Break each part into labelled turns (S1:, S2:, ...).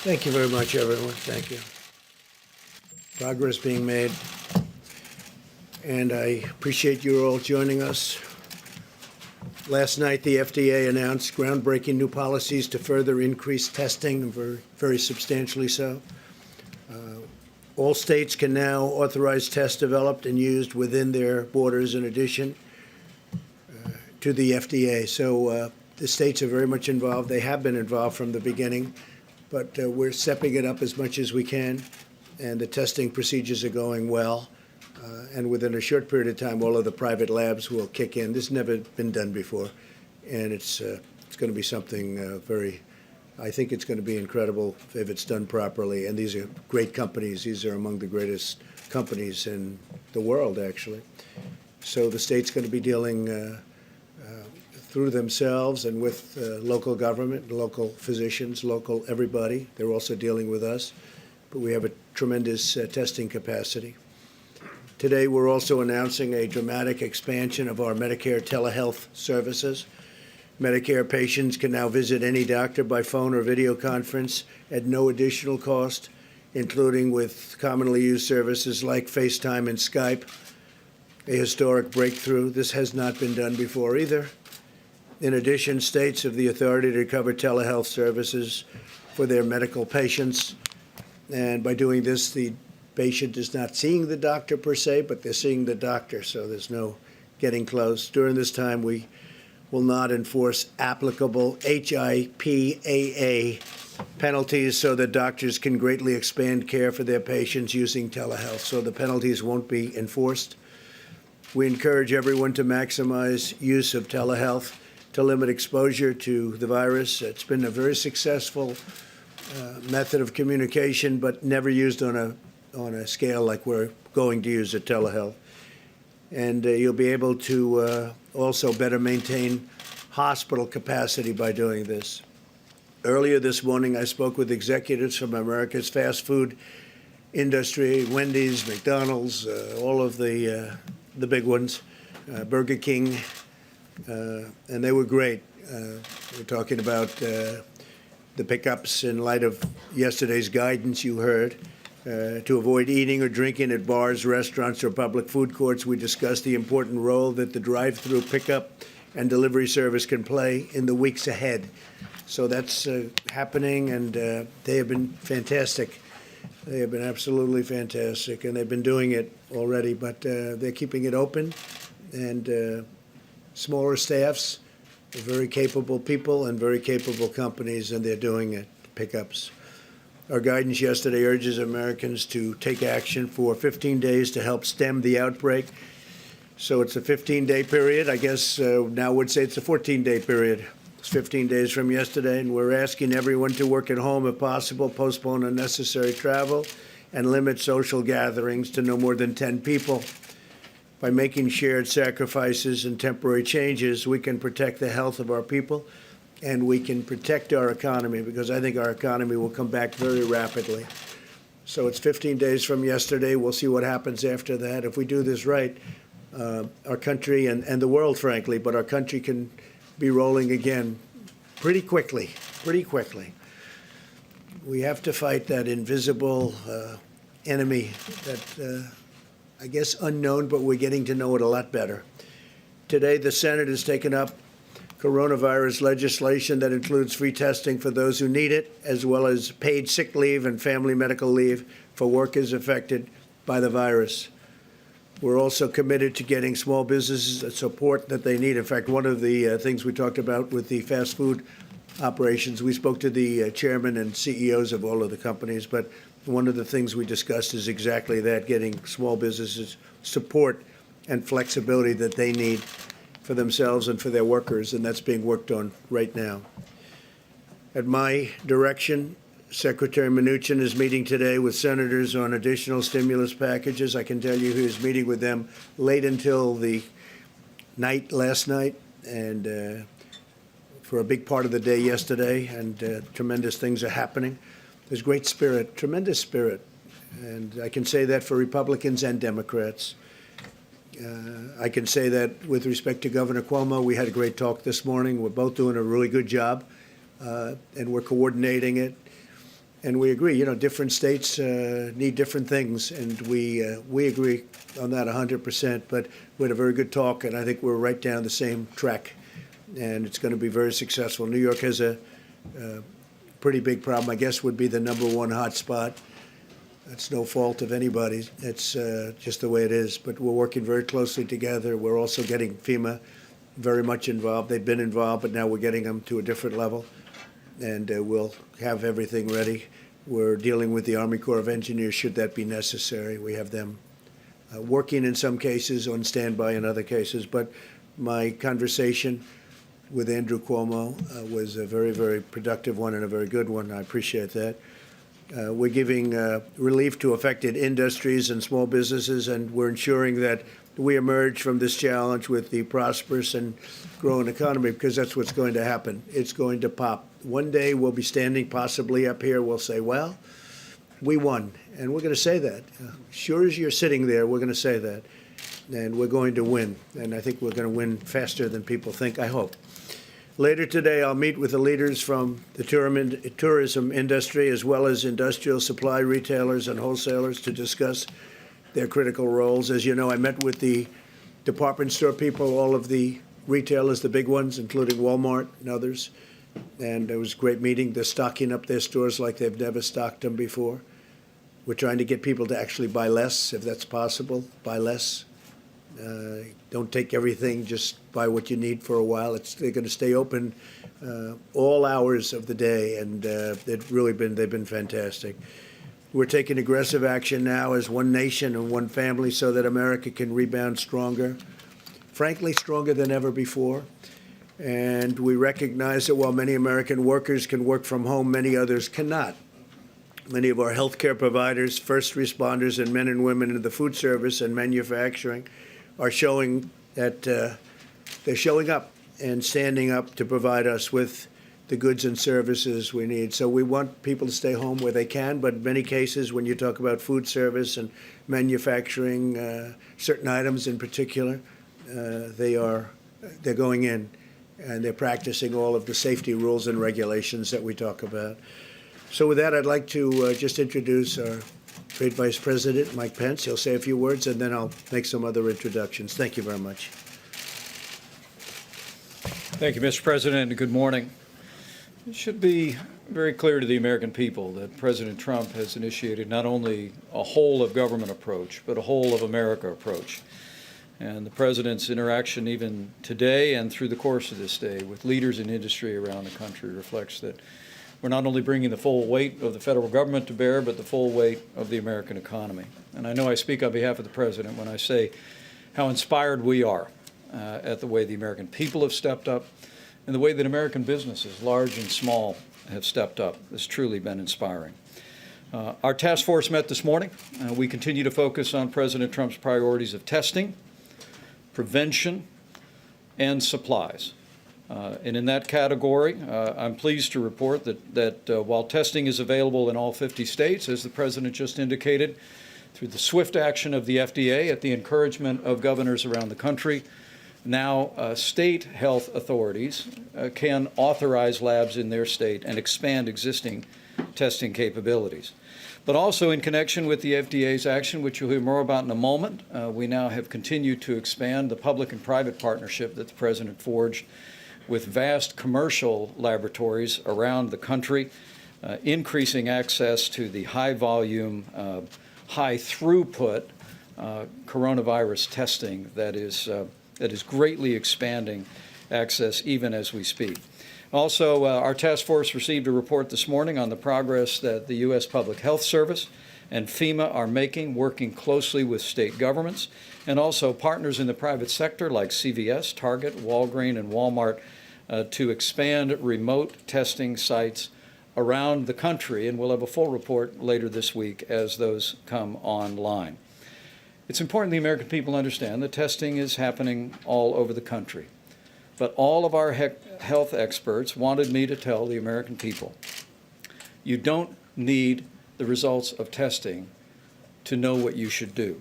S1: Thank you very much, everyone. Thank you. Progress being made, and I appreciate you all joining us. Last night, the FDA announced groundbreaking new policies to further increase testing, very substantially so. All states can now authorize tests developed and used within their borders in addition to the FDA. So the states are very much involved. They have been involved from the beginning, but we're stepping it up as much as we can, and the testing procedures are going well. And within a short period of time, all of the private labs will kick in. This has never been done before, and it's going to be something I think it's going to be incredible if it's done properly. And these are great companies. These are among the greatest companies in the world, actually. So the state's going to be dealing through themselves and with local government, local physicians, local everybody. They're also dealing with us. But we have a tremendous testing capacity. Today, we're also announcing a dramatic expansion of our Medicare telehealth services. Medicare patients can now visit any doctor by phone or video conference at no additional cost, including with commonly used services like FaceTime and Skype, a historic breakthrough. This has not been done before either. In addition, states have the authority to cover telehealth services for their medical patients. And by doing this, the patient is not seeing the doctor per se, but they're seeing the doctor, so there's no getting close. During this time, we will not enforce applicable HIPAA penalties so that doctors can greatly expand care for their patients using telehealth. So the penalties won't be enforced. We encourage everyone to maximize use of telehealth to limit exposure to the virus. It's been a very successful method of communication, but never used on a scale like we're going to use at telehealth. And you'll be able to also better maintain hospital capacity by doing this. Earlier this morning, I spoke with executives from America's fast food industry, Wendy's, McDonald's, all of the big ones, Burger King, and they were great. We're talking about the pickups in light of yesterday's guidance you heard. To avoid eating or drinking at bars, restaurants, or public food courts, we discussed the important role that the drive-through pickup and delivery service can play in the weeks ahead. So that's happening, and they have been fantastic. They have been absolutely fantastic, and they've been doing it already, but they're keeping it open, and smaller staffs, very capable people and very capable companies, and they're doing it, pickups. Our guidance yesterday urges Americans to take action for 15 days to help stem the outbreak. So it's a 15-day period. I guess now would say it's a 14-day period. It's 15 days from yesterday, and we're asking everyone to work at home if possible, postpone unnecessary travel, and limit social gatherings to no more than 10 people. By making shared sacrifices and temporary changes, we can protect the health of our people, and we can protect our economy, because I think our economy will come back very rapidly. So it's 15 days from yesterday. We'll see what happens after that. If we do this right, our country and the world, frankly, but our country can be rolling again pretty quickly. We have to fight that invisible enemy that, I guess, unknown, but we're getting to know it a lot better. Today, the Senate has taken up coronavirus legislation that includes free testing for those who need it, as well as paid sick leave and family medical leave for workers affected by the virus. We're also committed to getting small businesses the support that they need. In fact, one of the things we talked about with the fast food operations, we spoke to the chairman and CEOs of all of the companies, but one of the things we discussed is exactly that, getting small businesses support and flexibility that they need for themselves and for their workers, and that's being worked on right now. At my direction, Secretary Mnuchin is meeting today with senators on additional stimulus packages. I can tell you he was meeting with them late until the night last night, and for a big part of the day yesterday, and tremendous things are happening. There's great spirit, tremendous spirit, and I can say that for Republicans and Democrats. I can say that with respect to Governor Cuomo, we had a great talk this morning. We're both doing a really good job, and we're coordinating it. And we agree, different states need different things, and we agree on that 100%. But we had a very good talk, and I think we're right down the same track, and it's going to be very successful. New York has a pretty big problem. I guess would be the #1 hot spot. That's no fault of anybody's. It's just the way it is. But we're working very closely together. We're also getting FEMA very much involved. They've been involved, but now we're getting them to a different level, and we'll have everything ready. We're dealing with the Army Corps of Engineers should that be necessary. We have them working in some cases, on standby in other cases. But my conversation with Andrew Cuomo was a very, very productive one and a very good one. I appreciate that. We're giving relief to affected industries and small businesses, and we're ensuring that we emerge from this challenge with the prosperous and growing economy, because that's what's going to happen. It's going to pop. One day we'll be standing possibly up here. We'll say, well, we won. And we're going to say that. Sure as you're sitting there, we're going to say that. And we're going to win. And I think we're going to win faster than people think, I hope. Later today, I'll meet with the leaders from the tourism industry, as well as industrial supply retailers and wholesalers, to discuss their critical roles. As you know, I met with the department store people, all of the retailers, the big ones, including Walmart and others. And it was a great meeting. They're stocking up their stores like they've never stocked them before. We're trying to get people to actually buy less, if that's possible, buy less. Don't take everything, just buy what you need for a while. They're going to stay open all hours of the day, and they've been fantastic. We're taking aggressive action now as one nation and one family so that America can rebound stronger, frankly, stronger than ever before. And we recognize that while many American workers can work from home, many others cannot. Many of our healthcare providers, first responders, and men and women in the food service and manufacturing are showing that they're showing up and standing up to provide us with the goods and services we need. So we want people to stay home where they can, but in many cases, when you talk about food service and manufacturing, certain items in particular, they're going in and they're practicing all of the safety rules and regulations that we talk about. So with that, I'd like to just introduce our Trade Vice President, Mike Pence. He'll say a few words, and then I'll make some other introductions. Thank you very much.
S2: Thank you, Mr. President, and good morning. It should be very clear to the American people that President Trump has initiated not only a whole-of-government approach, but a whole-of-America approach. And the President's interaction even today and through the course of this day with leaders in industry around the country reflects that we're not only bringing the full weight of the federal government to bear, but the full weight of the American economy. And I know I speak on behalf of the President when I say how inspired we are at the way the American people have stepped up and the way that American businesses, large and small, have stepped up. It's truly been inspiring. Our task force met this morning. We continue to focus on President Trump's priorities of testing, prevention, and supplies. And in that category, I'm pleased to report that while testing is available in all 50 states, as the President just indicated, through the swift action of the FDA at the encouragement of governors around the country, now state health authorities can authorize labs in their state and expand existing testing capabilities. But also in connection with the FDA's action, which you'll hear more about in a moment, we now have continued to expand the public and private partnership that the President forged with vast commercial laboratories around the country, increasing access to the high-volume, high-throughput coronavirus testing that is greatly expanding access even as we speak. Also, our task force received a report this morning on the progress that the U.S. Public Health Service and FEMA are making, working closely with state governments and also partners in the private sector like CVS, Target, Walgreens, and Walmart to expand remote testing sites around the country. And we'll have a full report later this week as those come online. It's important the American people understand that testing is happening all over the country. But all of our health experts wanted me to tell the American people, you don't need the results of testing to know what you should do.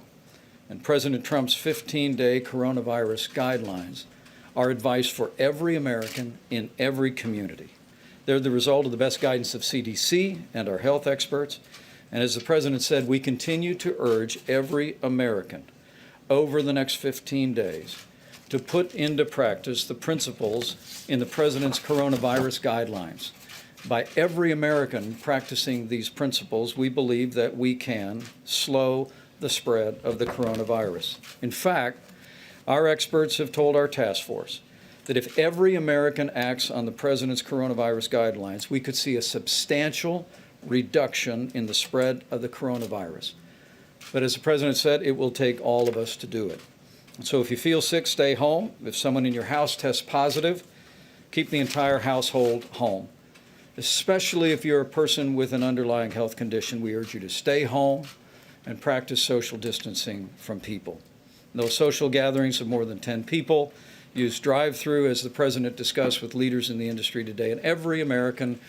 S2: And President Trump's 15-day coronavirus guidelines are advice for every American in every community. They're the result of the best guidance of CDC and our health experts. And as the President said, we continue to urge every American over the next 15 days to put into practice the principles in the President's coronavirus guidelines. By every American practicing these principles, we believe that we can slow the spread of the coronavirus. In fact, our experts have told our task force that if every American acts on the President's coronavirus guidelines, we could see a substantial reduction in the spread of the coronavirus. But as the President said, it will take all of us to do it. And so if you feel sick, stay home. If someone in your house tests positive, keep the entire household home. Especially if you're a person with an underlying health condition, we urge you to stay home and practice social distancing from people. No social gatherings of more than 10 people. Use drive-through, as the President discussed with leaders in the industry today, and every American,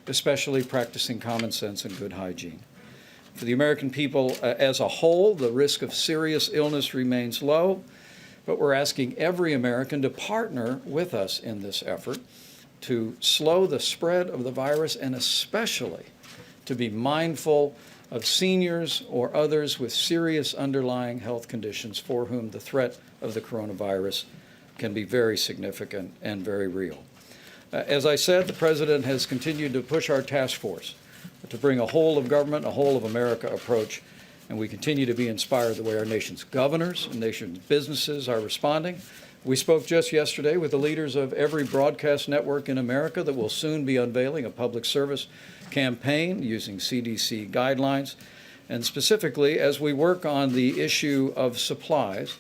S2: especially practicing common sense and good hygiene. For the American people as a whole, the risk of serious illness remains low, but we're asking every American to partner with us in this effort to slow the spread of the virus, and especially to be mindful of seniors or others with serious underlying health conditions for whom the threat of the coronavirus can be very significant and very real. As I said, the President has continued to push our task force to bring a whole of government, a whole of America approach, and we continue to be inspired the way our nation's governors and nation's businesses are responding. We spoke just yesterday with the leaders of every broadcast network in America that will soon be unveiling a public service campaign using CDC guidelines. And specifically, as we work on the issue of supplies,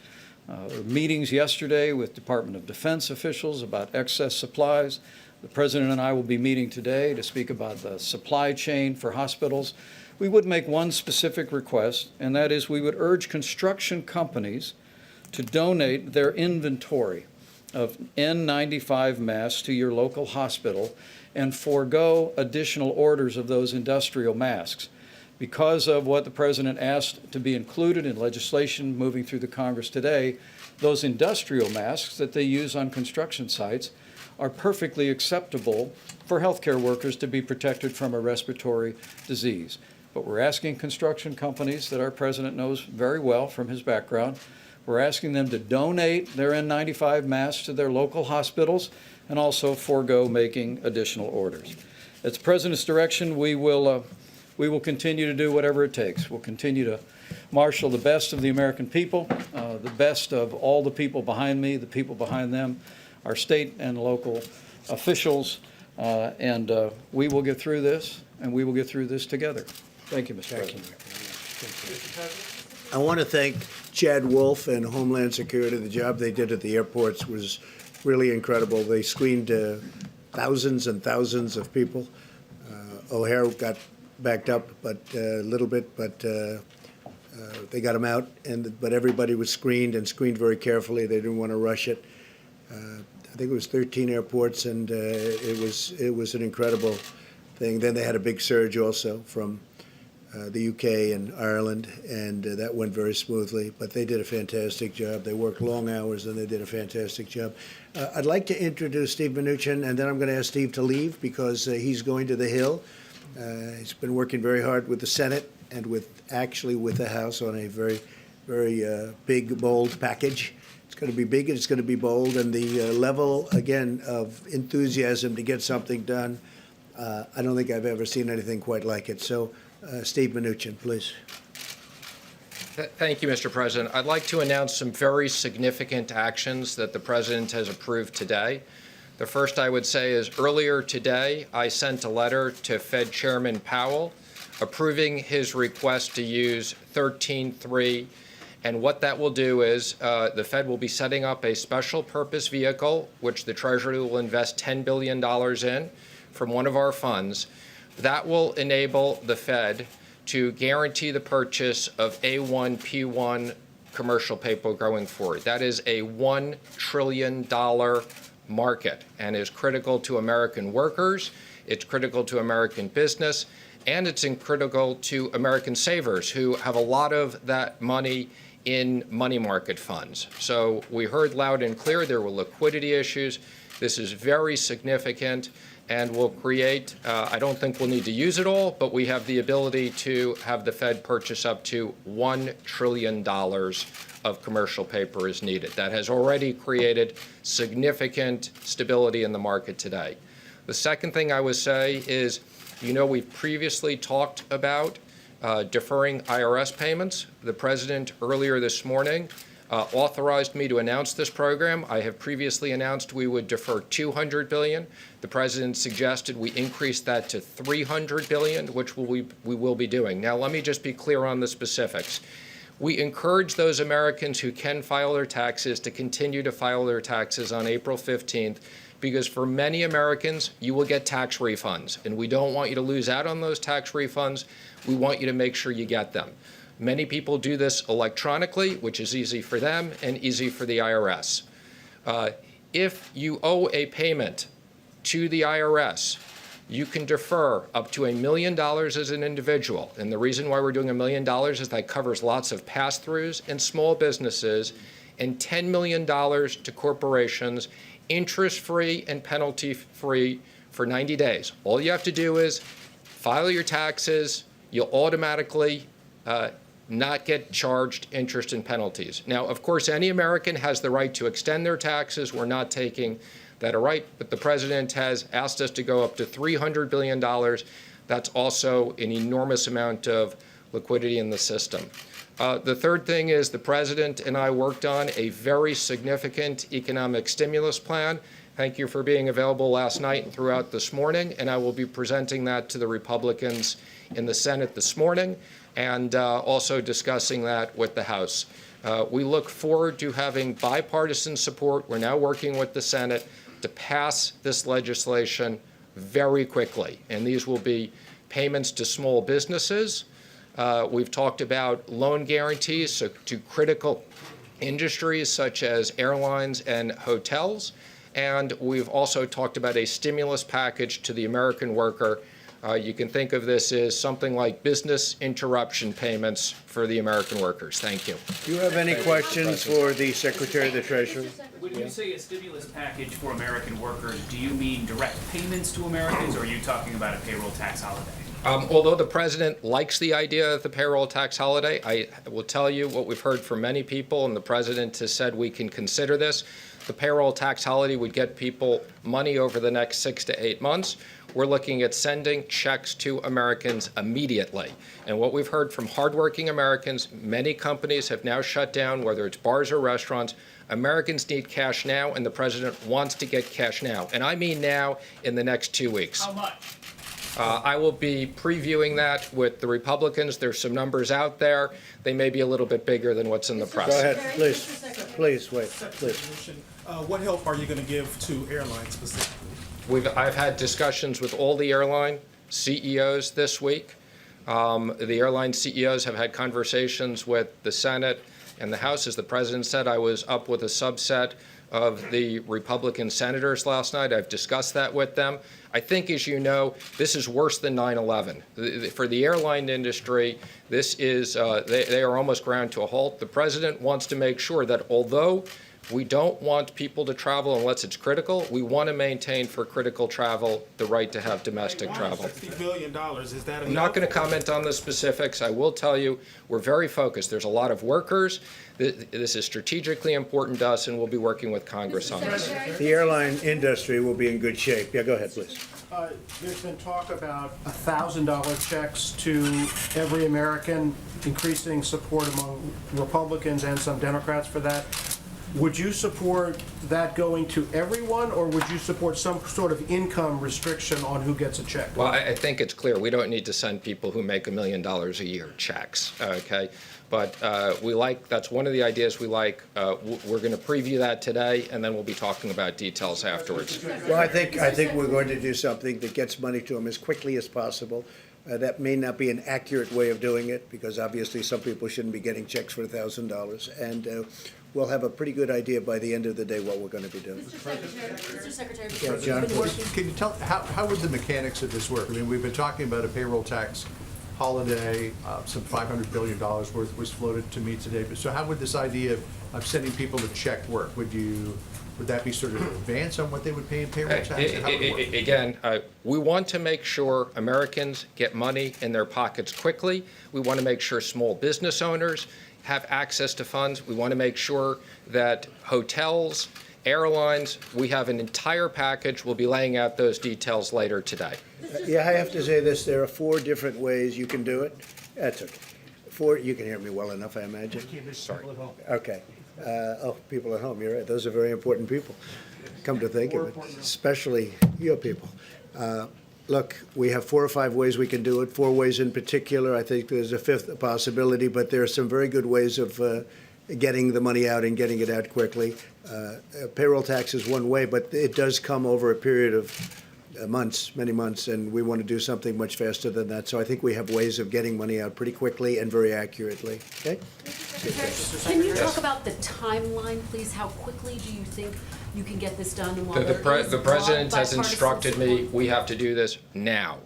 S2: meetings yesterday with Department of Defense officials about excess supplies. The President and I will be meeting today to speak about the supply chain for hospitals. We would make one specific request, and that is we would urge construction companies to donate their inventory of N95 masks to your local hospital and forego additional orders of those industrial masks. Because of what the President asked to be included in legislation moving through the Congress today, those industrial masks that they use on construction sites are perfectly acceptable for healthcare workers to be protected from a respiratory disease. But we're asking construction companies that our President knows very well from his background, we're asking them to donate their N95 masks to their local hospitals and also forego making additional orders. At the President's direction, we will continue to do whatever it takes. We'll continue to marshal the best of the American people, the best of all the people behind me, the people behind them, our state and local officials, and we will get through this, and we will get through this together. Thank you, Mr. President.
S1: I want to thank Chad Wolf and Homeland Security. The job they did at the airports was really incredible. They screened thousands and thousands of people. O'Hare got backed up a little bit, but they got him out. But everybody was screened and screened very carefully. They didn't want to rush it. I think it was 13 airports, and it was an incredible thing. Then they had a big surge also from the UK and Ireland, and that went very smoothly. But they did a fantastic job. They worked long hours, and they did a fantastic job. I'd like to introduce Steve Mnuchin, and then I'm going to ask Steve to leave because he's going to the Hill. He's been working very hard with the Senate and with the House on a very, very big, bold package. It's going to be big and it's going to be bold, and the level, again, of enthusiasm to get something done, I don't think I've ever seen anything quite like it. So, Steve Mnuchin, please.
S3: Thank you, Mr. President. I'd like to announce some very significant actions that the President has approved today. The first I would say is earlier today, I sent a letter to Fed Chairman Powell approving his request to use 13.3. And what that will do is the Fed will be setting up a special purpose vehicle, which the Treasury will invest $10 billion in from one of our funds. That will enable the Fed to guarantee the purchase of A1, P1 commercial paper going forward. That is a $1 trillion market and is critical to American workers, it's critical to American business, and it's critical to American savers who have a lot of that money in money market funds. So we heard loud and clear there were liquidity issues. This is very significant, and we'll create, I don't think we'll need to use it all, but we have the ability to have the Fed purchase up to $1 trillion of commercial paper as needed. That has already created significant stability in the market today. The second thing I would say is, we've previously talked about deferring IRS payments. The President earlier this morning authorized me to announce this program. I have previously announced we would defer $200 billion. The President suggested we increase that to $300 billion, which we will be doing. Now, let me just be clear on the specifics. We encourage those Americans who can file their taxes to continue to file their taxes on April 15th, because for many Americans, you will get tax refunds, and we don't want you to lose out on those tax refunds. We want you to make sure you get them. Many people do this electronically, which is easy for them and easy for the IRS. If you owe a payment to the IRS, you can defer up to $1 million as an individual. And the reason why we're doing $1 million is that covers lots of pass-throughs and small businesses, and $10 million to corporations, interest-free and penalty-free for 90 days. All you have to do is file your taxes. You'll automatically not get charged interest and penalties. Now, of course, any American has the right to extend their taxes. We're not taking that right, but the President has asked us to go up to $300 billion. That's also an enormous amount of liquidity in the system. The third thing is the President and I worked on a very significant economic stimulus plan. Thank you for being available last night and throughout this morning, and I will be presenting that to the Republicans in the Senate this morning, and also discussing that with the House. We look forward to having bipartisan support. We're now working with the Senate to pass this legislation very quickly, and these will be payments to small businesses. We've talked about loan guarantees to critical industries such as airlines and hotels, and we've also talked about a stimulus package to the American worker. You can think of this as something like business interruption payments for the American workers. Thank you.
S1: Do you have any questions for the Secretary of the Treasury?
S4: When you say a stimulus package for American workers, do you mean direct payments to Americans, or are you talking about a payroll tax holiday?
S3: Although the President likes the idea of the payroll tax holiday, I will tell you what we've heard from many people, and the President has said we can consider this. The payroll tax holiday would get people money over the next 6 to 8 months. We're looking at sending checks to Americans immediately. And what we've heard from hardworking Americans, many companies have now shut down, whether it's bars or restaurants. Americans need cash now, and the President wants to get cash now. And I mean now, in the next 2 weeks.
S4: How much?
S3: I will be previewing that with the Republicans. There's some numbers out there. They may be a little bit bigger than what's in the press.
S1: Go ahead, please. Please, wait, please.
S5: What help are you going to give to airlines specifically?
S3: I've had discussions with all the airline CEOs this week. The airline CEOs have had conversations with the Senate and the House. As the President said, I was up with a subset of the Republican senators last night. I've discussed that with them. I think, as you know, this is worse than 9/11. For the airline industry, this is, they are almost ground to a halt. The President wants to make sure that although we don't want people to travel unless it's critical, we want to maintain for critical travel the right to have domestic travel.
S5: $60 billion, is that enough?
S3: I'm not going to comment on the specifics. I will tell you we're very focused. There's a lot of workers. This is strategically important to us, and we'll be working with Congress on this.
S1: The airline industry will be in good shape. Yeah, go ahead, please.
S6: There's been talk about $1,000 checks to every American, increasing support among Republicans and some Democrats for that. Would you support that going to everyone, or would you support some sort of income restriction on who gets a check?
S3: Well, I think it's clear we don't need to send people who make $1 million a year checks, okay? But that's one of the ideas we like. We're going to preview that today, and then we'll be talking about details afterwards.
S1: Well, I think we're going to do something that gets money to them as quickly as possible. That may not be an accurate way of doing it, because obviously some people shouldn't be getting checks for $1,000. And we'll have a pretty good idea by the end of the day what we're going to be doing.
S7: Mr. Secretary,
S1: Yeah, John, please.
S8: Can you tell, how would the mechanics of this work? I mean, we've been talking about a payroll tax holiday, some $500 billion worth was floated to me today. But so how would this idea of sending people a check work? Would you Would that be sort of an advance on what they would pay in payroll tax? Or how would it work?
S3: Again, we want to make sure Americans get money in their pockets quickly. We want to make sure small business owners have access to funds. We want to make sure that hotels, airlines, we have an entire package. We'll be laying out those details later today.
S1: Yeah, I have to say this, there are 4 different ways you can do it. That's okay. 4, you can hear me well enough, I imagine.
S3: Sorry.
S1: Okay. People at home, you're right. Those are very important people, come to think of it, especially your people. Look, we have 4 or 5 ways we can do it, 4 ways in particular. I think there's a 5th possibility, but there are some very good ways of getting the money out and getting it out quickly. Payroll tax is one way, but it does come over a period of months, many months, and we want to do something much faster than that. So I think we have ways of getting money out pretty quickly and very accurately. Okay?
S7: Can you talk about the timeline, please? How quickly do you think you can get this done? And while there is
S3: The president has
S7: bipartisan
S3: instructed me,
S7: support
S3: we have to do this now.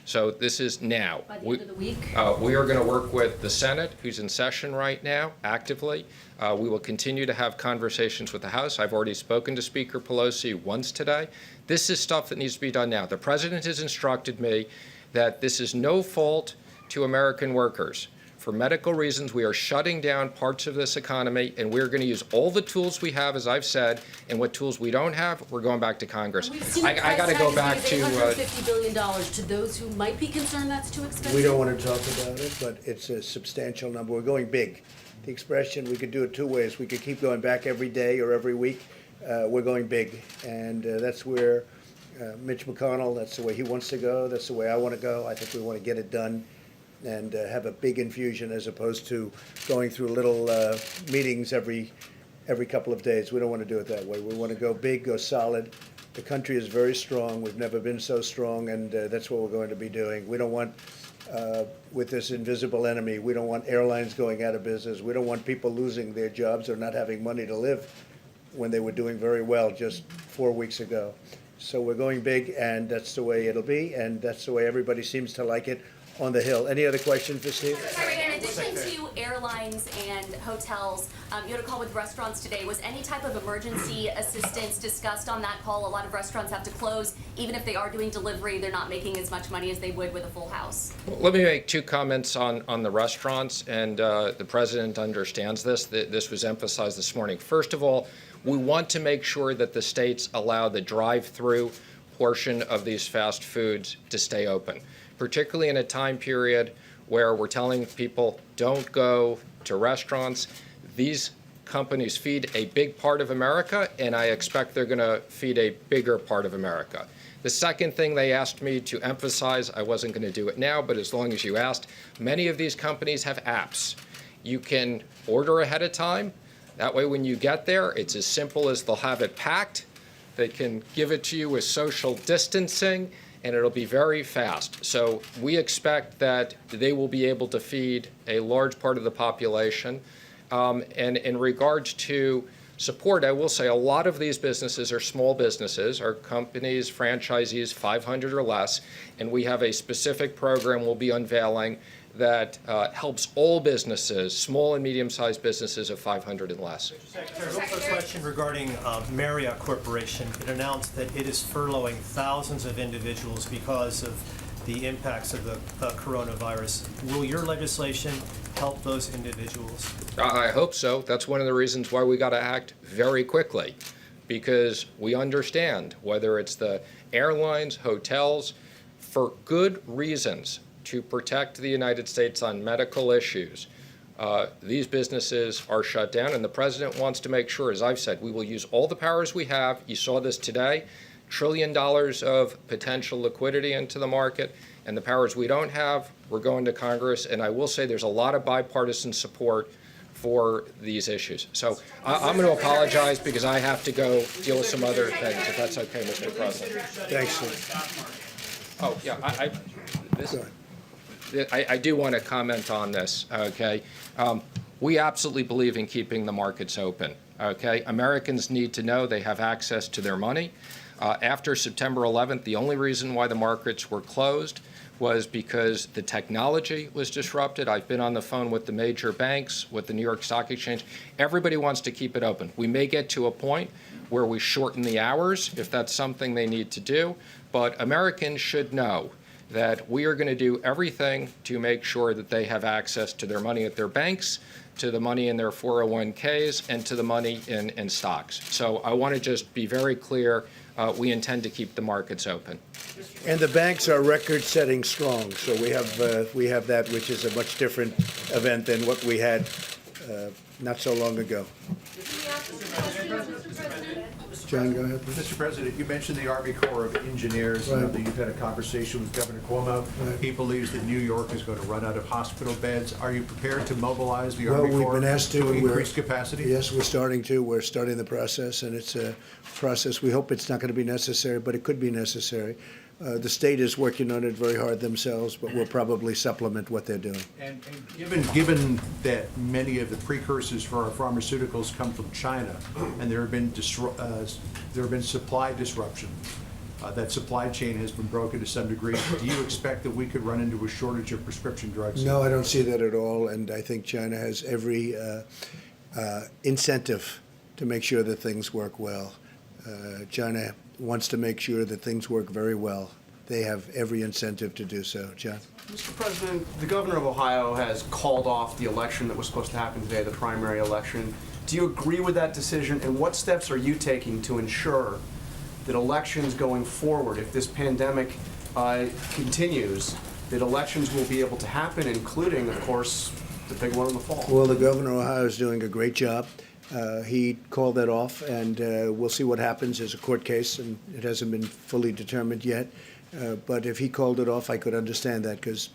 S3: So this is now.
S7: by the end of the week?
S3: We are going to work with the Senate, who's in session right now, actively. We will continue to have conversations with the House. I've already spoken to Speaker Pelosi once today. This is stuff that needs to be done now. The president has instructed me that this is no fault to American workers. For medical reasons, we are shutting down parts of this economy, and we're going to use all the tools we have, as I've said, and what tools we don't have, we're going back to Congress.
S7: We've seen
S3: I got to go back to
S7: $850 billion. To those who might be concerned that's too expensive.
S1: We don't want to talk about it, but it's a substantial number. We're going big. The expression, we could do it 2 ways. We could keep going back every day or every week. We're going big, and that's where Mitch McConnell, that's the way he wants to go. That's the way I want to go. I think we want to get it done and have a big infusion as opposed to going through little meetings every couple of days. We don't want to do it that way. We want to go big, go solid. The country is very strong. We've never been so strong, and that's what we're going to be doing. We don't want, with this invisible enemy, we don't want airlines going out of business. We don't want people losing their jobs or not having money to live when they were doing very well just 4 weeks ago. So we're going big, and that's the way it'll be, and that's the way everybody seems to like it on the Hill. Any other questions for Steve?
S9: Sorry, in addition to airlines and hotels, you had a call with restaurants today. Was any type of emergency assistance discussed on that call? A lot of restaurants have to close. Even if they are doing delivery, they're not making as much money as they would with a full house.
S3: Let me make 2 comments on the restaurants, and the president understands this. This was emphasized this morning. First of all, we want to make sure that the states allow the drive-through portion of these fast foods to stay open, particularly in a time period where we're telling people don't go to restaurants. These companies feed a big part of America, and I expect they're going to feed a bigger part of America. The second thing they asked me to emphasize, I wasn't going to do it now, but as long as you asked, many of these companies have apps. You can order ahead of time. That way when you get there, it's as simple as they'll have it packed. They can give it to you with social distancing, and it'll be very fast. So we expect that they will be able to feed a large part of the population. And in regards to support, I will say a lot of these businesses are small businesses, are companies, franchisees, 500 or less, and we have a specific program we'll be unveiling that helps all businesses, small and medium-sized businesses of 500 and less.
S10: Secretary, real quick question regarding Marriott Corporation. It announced that it is furloughing thousands of individuals because of the impacts of the coronavirus. Will your legislation help those individuals?
S3: I hope so. That's one of the reasons why we got to act very quickly, because we understand whether it's the airlines, hotels, for good reasons to protect the United States on medical issues. These businesses are shut down, and the president wants to make sure, as I've said, we will use all the powers we have. You saw this today, $1 trillion of potential liquidity into the market, and the powers we don't have, we're going to Congress. And I will say there's a lot of bipartisan support for these issues. So I'm going to apologize because I have to go deal with some other things, if that's okay, Mr. President.
S1: Thanks, Steve.
S3: Oh, yeah, I do want to comment on this, okay? We absolutely believe in keeping the markets open, okay? Americans need to know they have access to their money. After September 11th, the only reason why the markets were closed was because the technology was disrupted. I've been on the phone with the major banks, with the New York Stock Exchange. Everybody wants to keep it open. We may get to a point where we shorten the hours if that's something they need to do, but Americans should know that we are going to do everything to make sure that they have access to their money at their banks, to the money in their 401ks, and to the money in stocks. So I want to just be very clear, we intend to keep the markets open.
S1: And the banks are record-setting strong, so we have that, which is a much different event than what we had not so long ago. John, go ahead, please.
S8: Mr. President, you mentioned the Army Corps of Engineers.
S1: Right.
S8: You've had a conversation with Governor Cuomo.
S1: Right.
S8: He believes that New York is going to run out of hospital beds. Are you prepared to mobilize the
S1: Well,
S8: Army
S1: we've
S8: Corps
S1: been asked to. We're-
S8: increase capacity?
S1: Yes, we're starting to. We're starting the process, and it's a process. We hope it's not going to be necessary, but it could be necessary. The state is working on it very hard themselves, but we'll probably supplement what they're doing.
S8: And given that many of the precursors for our pharmaceuticals come from China, and there have been supply disruption, that supply chain has been broken to some degree. Do you expect that we could run into a shortage of prescription drugs?
S1: No, I don't see that at all, and I think China has every incentive to make sure that things work well. China wants to make sure that things work very well. They have every incentive to do so. John?
S11: Mr. President, the governor of Ohio has called off the election that was supposed to happen today, the primary election. Do you agree with that decision, and what steps are you taking to ensure that elections going forward, if this pandemic continues, that elections will be able to happen, including, of course, the big one in the fall?
S1: Well, the governor of Ohio is doing a great job. He called that off, and we'll see what happens. There's a court case, and it hasn't been fully determined yet. But if he called it off, I could understand that because,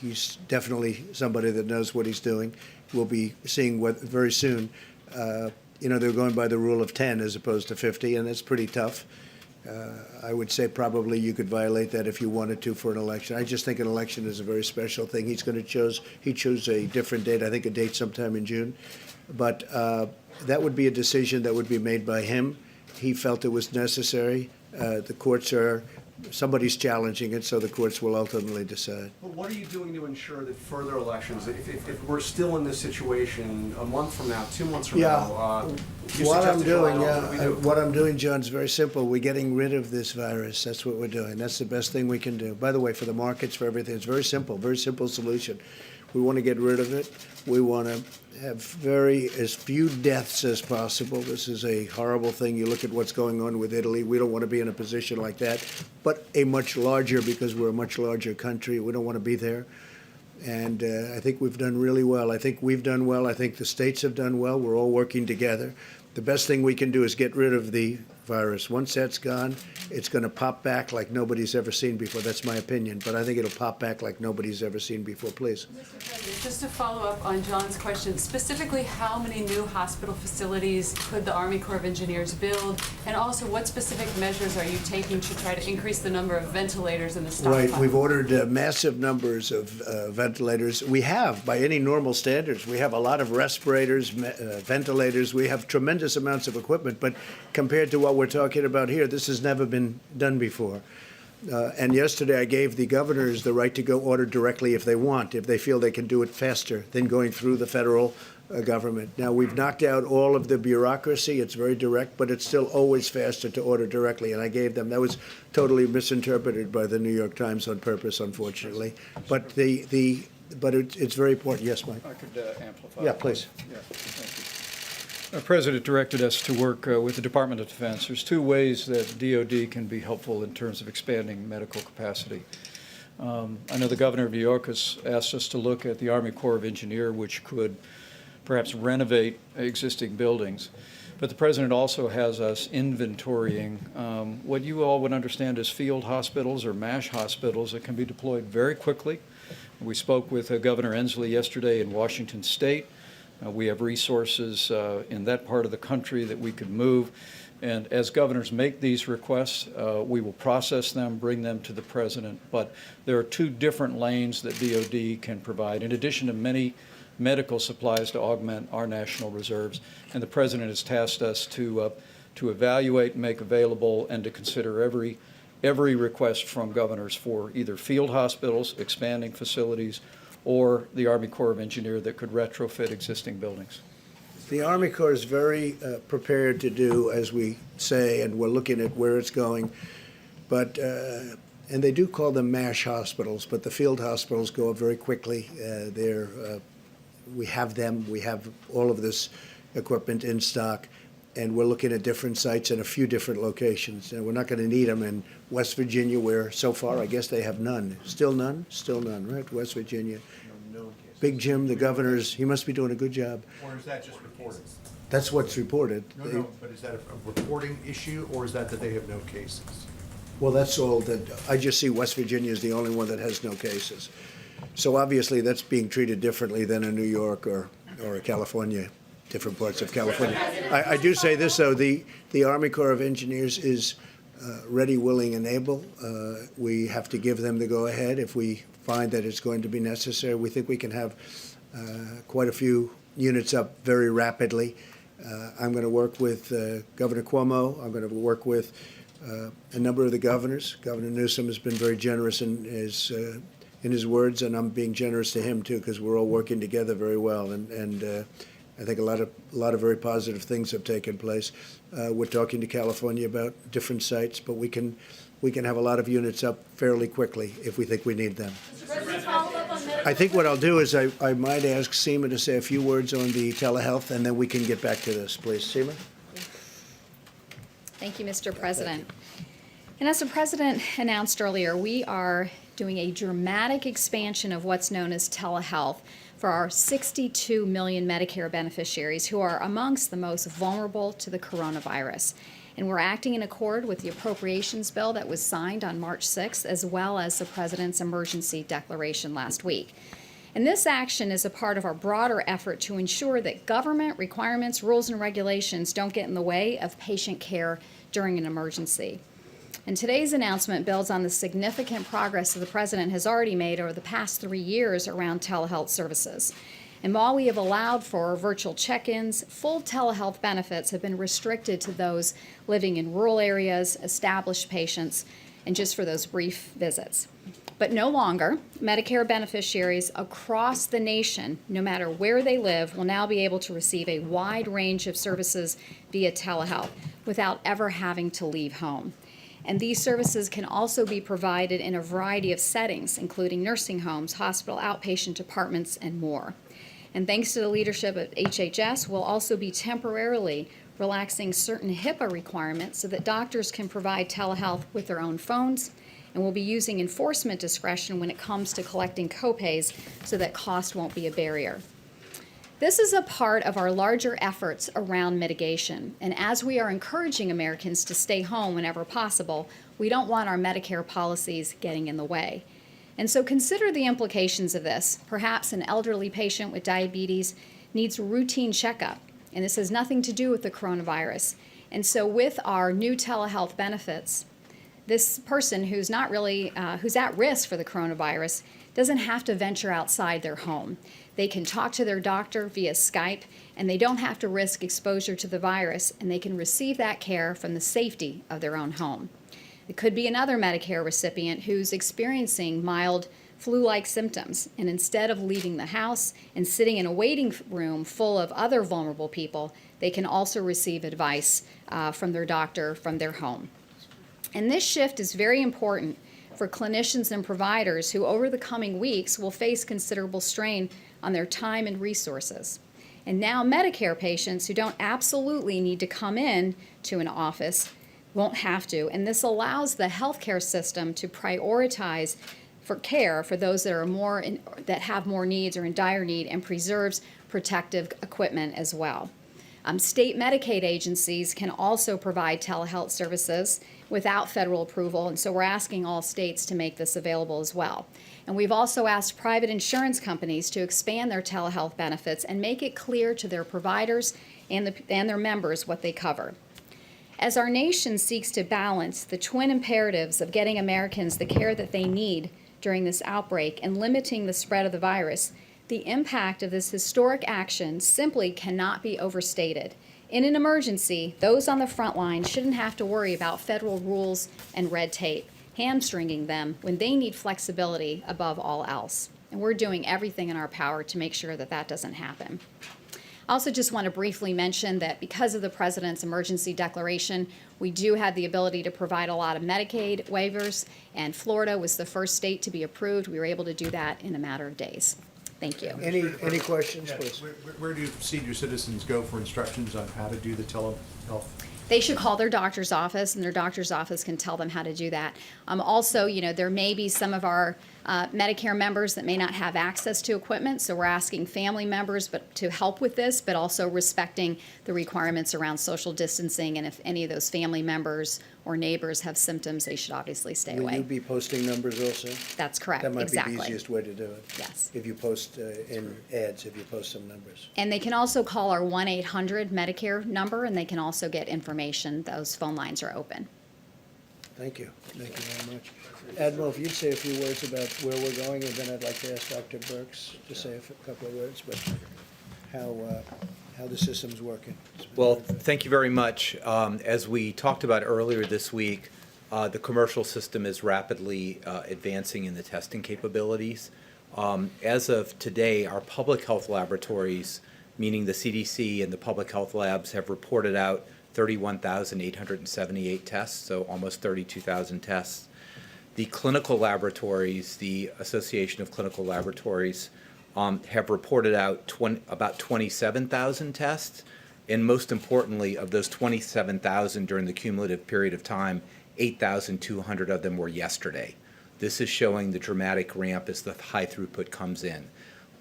S1: he's definitely somebody that knows what he's doing. We'll be seeing what very soon. They're going by the rule of 10 as opposed to 50, and that's pretty tough. I would say probably you could violate that if you wanted to for an election. I just think an election is a very special thing. He chose a different date, I think a date sometime in June. But that would be a decision that would be made by him. He felt it was necessary. The courts somebody's challenging it, so the courts will ultimately decide.
S11: Well, what are you doing to ensure that further elections, if we're still in this situation a month from now, 2 months from now,
S1: What I'm doing, John, is very simple. We're getting rid of this virus. That's what we're doing. That's the best thing we can do. By the way, for the markets, for everything, it's very simple solution. We want to get rid of it. We want to have as few deaths as possible. This is a horrible thing. You look at what's going on with Italy. We don't want to be in a position like that, but a much larger, because we're a much larger country. We don't want to be there. And I think we've done really well. I think we've done well. I think the states have done well. We're all working together. The best thing we can do is get rid of the virus. Once that's gone, it's going to pop back like nobody's ever seen before. That's my opinion, but I think it'll pop back like nobody's ever seen before. Please.
S12: Mr. President, just to follow up on John's question, specifically how many new hospital facilities could the Army Corps of Engineers build? And also, what specific measures are you taking to try to increase the number of ventilators in the stockpile?
S1: Right. We've ordered massive numbers of ventilators. We have, by any normal standards, we have a lot of respirators, ventilators. We have tremendous amounts of equipment, but compared to what we're talking about here, this has never been done before. And yesterday I gave the governors the right to go order directly if they want, if they feel they can do it faster than going through the federal government. Now, we've knocked out all of the bureaucracy. It's very direct, but it's still always faster to order directly. And I gave them, that was totally misinterpreted by the New York Times on purpose, unfortunately. But it's very important. Yes, Mike?
S2: I could amplify.
S1: Yeah, please.
S2: Yeah, thank you. The President directed us to work with the Department of Defense. There's two ways that DOD can be helpful in terms of expanding medical capacity. I know the governor of New York has asked us to look at the Army Corps of Engineers, which could perhaps renovate existing buildings. But the President also has us inventorying what you all would understand as field hospitals or MASH hospitals that can be deployed very quickly. We spoke with Governor Inslee yesterday in Washington State. We have resources in that part of the country that we could move. And as governors make these requests, we will process them, bring them to the President. But there are two different lanes that DOD can provide, in addition to many medical supplies to augment our national reserves. And the President has tasked us to evaluate, make available, and to consider every every request from governors for either field hospitals, expanding facilities, or the Army Corps of Engineers that could retrofit existing buildings.
S1: The Army Corps is very prepared to do as we say, and we're looking at where it's going. But, and they do call them MASH hospitals, but the field hospitals go up very quickly. We have them, we have all of this equipment in stock, and we're looking at different sites in a few different locations. And we're not going to need them in West Virginia, where so far I guess they have none. Still none? Still none, right? West Virginia. Big Jim, the governor's, he must be doing a good job.
S8: Or is that just reported?
S1: That's what's reported.
S8: No, but is that a reporting issue, or is that they have no cases?
S1: Well, that's all that, I just see West Virginia is the only one that has no cases. So obviously, that's being treated differently than in New York or California, different parts of California. I do say this, though, the Army Corps of Engineers is ready, willing, and able. We have to give them the go-ahead if we find that it's going to be necessary. We think we can have quite a few units up very rapidly. I'm going to work with Governor Cuomo. I'm going to work with a number of the governors. Governor Newsom has been very generous in his words, and I'm being generous to him too, because we're all working together very well. And I think a lot of very positive things have taken place. We're talking to California about different sites, but we can have a lot of units up fairly quickly if we think we need them. I think what I'll do is I might ask Seema to say a few words on the telehealth, and then we can get back to this, please. Seema?
S13: Thank you, Mr. President. And as the President announced earlier, we are doing a dramatic expansion of what's known as telehealth for our 62 million Medicare beneficiaries who are amongst the most vulnerable to the coronavirus. And we're acting in accord with the appropriations bill that was signed on March 6th, as well as the President's emergency declaration last week. And this action is a part of our broader effort to ensure that government requirements, rules, and regulations don't get in the way of patient care during an emergency. And today's announcement builds on the significant progress that the President has already made over the past 3 years around telehealth services. And while we have allowed for virtual check-ins, full telehealth benefits have been restricted to those living in rural areas, established patients, and just for those brief visits. But no longer, Medicare beneficiaries across the nation, no matter where they live, will now be able to receive a wide range of services via telehealth without ever having to leave home. And these services can also be provided in a variety of settings, including nursing homes, hospital outpatient departments, and more. And thanks to the leadership of HHS, we'll also be temporarily relaxing certain HIPAA requirements so that doctors can provide telehealth with their own phones, and we'll be using enforcement discretion when it comes to collecting copays so that cost won't be a barrier. This is a part of our larger efforts around mitigation, and as we are encouraging Americans to stay home whenever possible, we don't want our Medicare policies getting in the way. And so consider the implications of this. Perhaps an elderly patient with diabetes needs a routine checkup, and this has nothing to do with the coronavirus. And so with our new telehealth benefits, this person who's not really, who's at risk for the coronavirus doesn't have to venture outside their home. They can talk to their doctor via Skype, and they don't have to risk exposure to the virus, and they can receive that care from the safety of their own home. It could be another Medicare recipient who's experiencing mild flu-like symptoms, and instead of leaving the house and sitting in a waiting room full of other vulnerable people, they can also receive advice from their doctor from their home. And this shift is very important for clinicians and providers who over the coming weeks will face considerable strain on their time and resources. And now Medicare patients who don't absolutely need to come in to an office won't have to, and this allows the healthcare system to prioritize for care for those that are that have more needs or in dire need, and preserves protective equipment as well. State Medicaid agencies can also provide telehealth services without federal approval, and so we're asking all states to make this available as well. And we've also asked private insurance companies to expand their telehealth benefits and make it clear to their providers and their members what they cover. As our nation seeks to balance the twin imperatives of getting Americans the care that they need during this outbreak and limiting the spread of the virus, the impact of this historic action simply cannot be overstated. In an emergency, those on the front line shouldn't have to worry about federal rules and red tape. hamstringing them when they need flexibility above all else. And we're doing everything in our power to make sure that that doesn't happen. I also just want to briefly mention that because of the President's emergency declaration, we do have the ability to provide a lot of Medicaid waivers, and Florida was the first state to be approved. We were able to do that in a matter of days. Thank you.
S1: Any questions, please?
S8: Where do senior citizens go for instructions on how to do the telehealth?
S13: They should call their doctor's office, and their doctor's office can tell them how to do that. Also, there may be some of our Medicare members that may not have access to equipment, so we're asking family members to help with this, but also respecting the requirements around social distancing, and if any of those family members or neighbors have symptoms, they should obviously stay
S1: Will
S13: away.
S1: you be posting numbers also?
S13: That's correct,
S1: That might
S13: exactly.
S1: be the easiest way to do it.
S13: Yes.
S1: If you post in ads, if you post some numbers.
S13: And they can also call our 1-800 Medicare number, and they can also get information. Those phone lines are open.
S1: Thank you. Thank you very much. Admiral, if you'd say a few words about where we're going, and then I'd like to ask Dr. Birx to say a couple of words, but how the system's working.
S14: Well, thank you very much. As we talked about earlier this week, the commercial system is rapidly advancing in the testing capabilities. As of today, our public health laboratories, meaning the CDC and the public health labs, have reported out 31,878 tests, so almost 32,000 tests. The clinical laboratories, the Association of Clinical Laboratories, have reported out about 27,000 tests, and most importantly, of those 27,000 during the cumulative period of time, 8,200 of them were yesterday. This is showing the dramatic ramp as the high throughput comes in.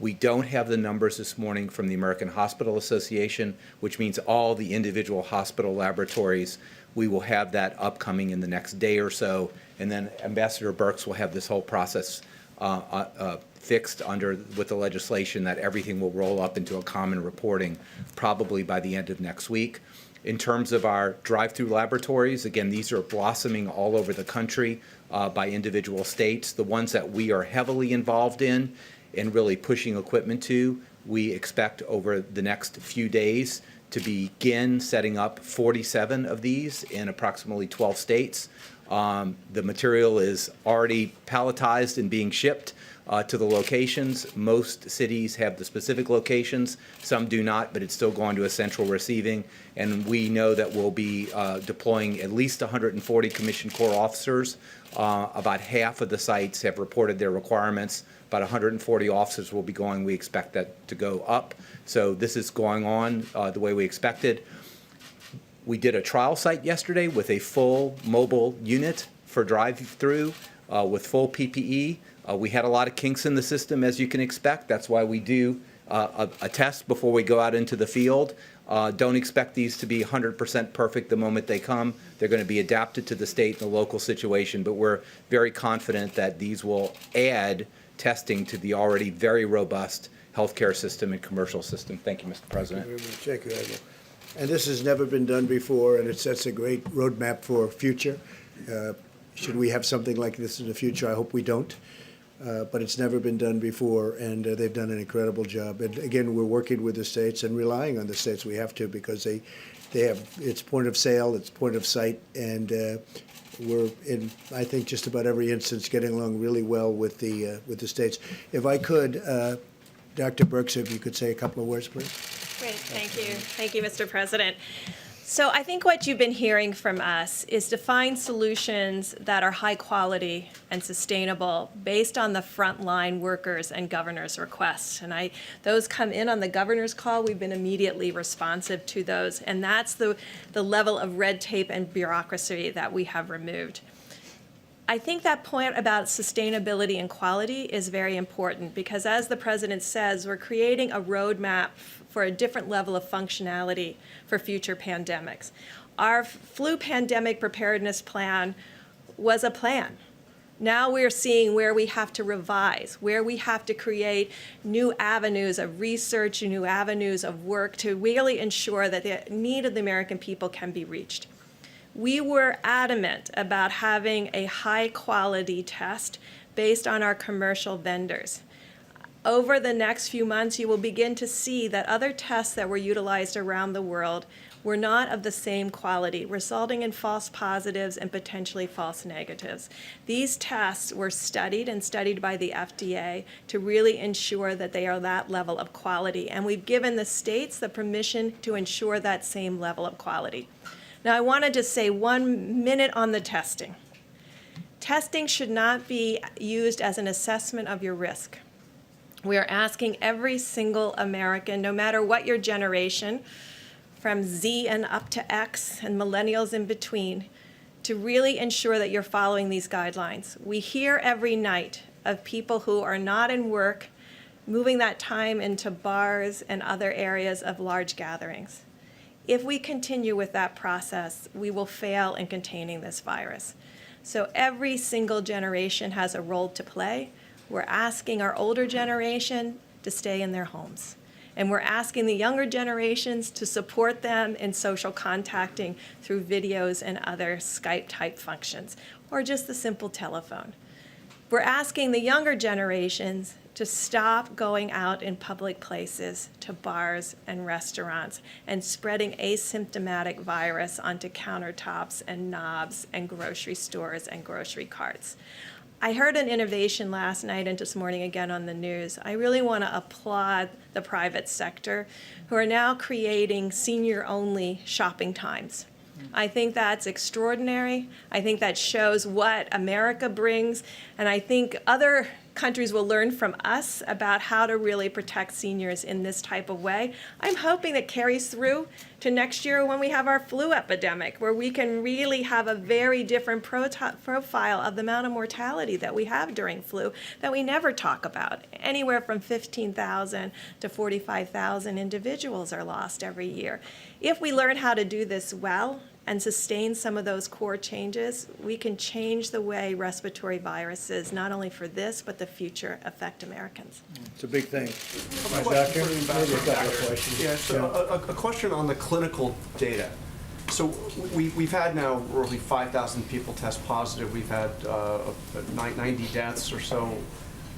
S14: We don't have the numbers this morning from the American Hospital Association, which means all the individual hospital laboratories. We will have that upcoming in the next day or so, and then Ambassador Birx will have this whole process fixed with the legislation that everything will roll up into a common reporting probably by the end of next week. In terms of our drive-through laboratories, again, these are blossoming all over the country by individual states. The ones that we are heavily involved in and really pushing equipment to, we expect over the next few days to begin setting up 47 of these in approximately 12 states. The material is already palletized and being shipped to the locations. Most cities have the specific locations. Some do not, but it's still going to a central receiving. And we know that we'll be deploying at least 140 Commissioned Corps officers. About half of the sites have reported their requirements. About 140 officers will be going. We expect that to go up. So this is going on the way we expected. We did a trial site yesterday with a full mobile unit for drive-through with full PPE. We had a lot of kinks in the system, as you can expect. That's why we do a test before we go out into the field. Don't expect these to be 100% perfect the moment they come. They're going to be adapted to the state and the local situation, but we're very confident that these will add testing to the already very robust healthcare system and commercial system. Thank you, Mr. President.
S1: Thank you very much. Thank you, Admiral. And this has never been done before, and it sets a great roadmap for future. Should we have something like this in the future? I hope we don't. But it's never been done before, and they've done an incredible job. And again, we're working with the states and relying on the states. We have to, because they have, it's point of sale, it's point of sight, and we're in, I think, just about every instance getting along really well with the states. If I could, Dr. Birx, if you could say a couple of words, please.
S15: Great, thank you. Thank you, Mr. President. So I think what you've been hearing from us is to find solutions that are high quality and sustainable based on the frontline workers and governors' requests. And those come in on the governor's call. We've been immediately responsive to those. And that's the level of red tape and bureaucracy that we have removed. I think that point about sustainability and quality is very important because, as the president says, we're creating a roadmap for a different level of functionality for future pandemics. Our flu pandemic preparedness plan was a plan. Now we're seeing where we have to revise, where we have to create new avenues of research, new avenues of work to really ensure that the need of the American people can be reached. We were adamant about having a high-quality test based on our commercial vendors. Over the next few months, you will begin to see that other tests that were utilized around the world were not of the same quality, resulting in false positives and potentially false negatives. These tests were studied and studied by the FDA to really ensure that they are that level of quality, and we've given the states the permission to ensure that same level of quality. Now, I want to just say 1 minute on the testing. Testing should not be used as an assessment of your risk. We are asking every single American, no matter what your generation, from Z and up to X and millennials in between, to really ensure that you're following these guidelines. We hear every night of people who are not in work, moving that time into bars and other areas of large gatherings. If we continue with that process, we will fail in containing this virus. So every single generation has a role to play. We're asking our older generation to stay in their homes. And we're asking the younger generations to support them in social contacting through videos and other Skype-type functions, or just the simple telephone. We're asking the younger generations to stop going out in public places, to bars and restaurants, and spreading asymptomatic virus onto countertops and knobs and grocery stores and grocery carts. I heard an innovation last night and this morning again on the news. I really want to applaud the private sector who are now creating senior-only shopping times. I think that's extraordinary. I think that shows what America brings, and I think other countries will learn from us about how to really protect seniors in this type of way. I'm hoping that carries through to next year when we have our flu epidemic, where we can really have a very different profile of the amount of mortality that we have during flu that we never talk about. Anywhere from 15,000 to 45,000 individuals are lost every year. If we learn how to do this well and sustain some of those core changes, we can change the way respiratory viruses, not only for this, but the future, affect Americans.
S1: It's a big thing.
S11: Doctor?
S1: Maybe a couple of questions.
S11: Yeah, so a question on the clinical data. So we've had now roughly 5,000 people test positive. We've had 90 deaths or so.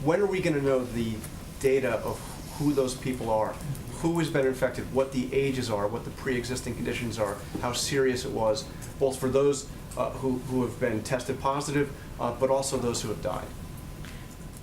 S11: When are we going to know the data of who those people are? Who has been infected, what the ages are, what the pre-existing conditions are, how serious it was, both for those who have been tested positive, but also those who have died?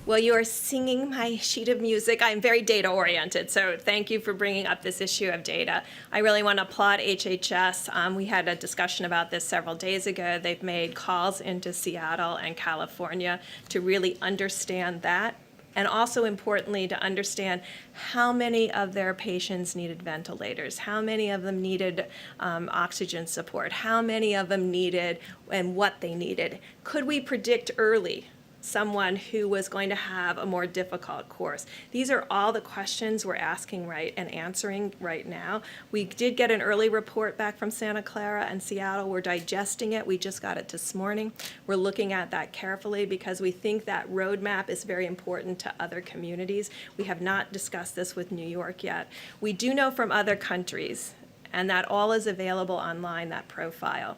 S15: Well, you are singing my sheet of music. I'm very data-oriented, so thank you for bringing up this issue of data. I really want to applaud HHS. We had a discussion about this several days ago. They've made calls into Seattle and California to really understand that, and also importantly to understand how many of their patients needed ventilators, how many of them needed oxygen support, how many of them needed and what they needed. Could we predict early someone who was going to have a more difficult course? These are all the questions we're asking and answering right now. We did get an early report back from Santa Clara and Seattle. We're digesting it. We just got it this morning. We're looking at that carefully because we think that roadmap is very important to other communities. We have not discussed this with New York yet. We do know from other countries, and that all is available online, that profile.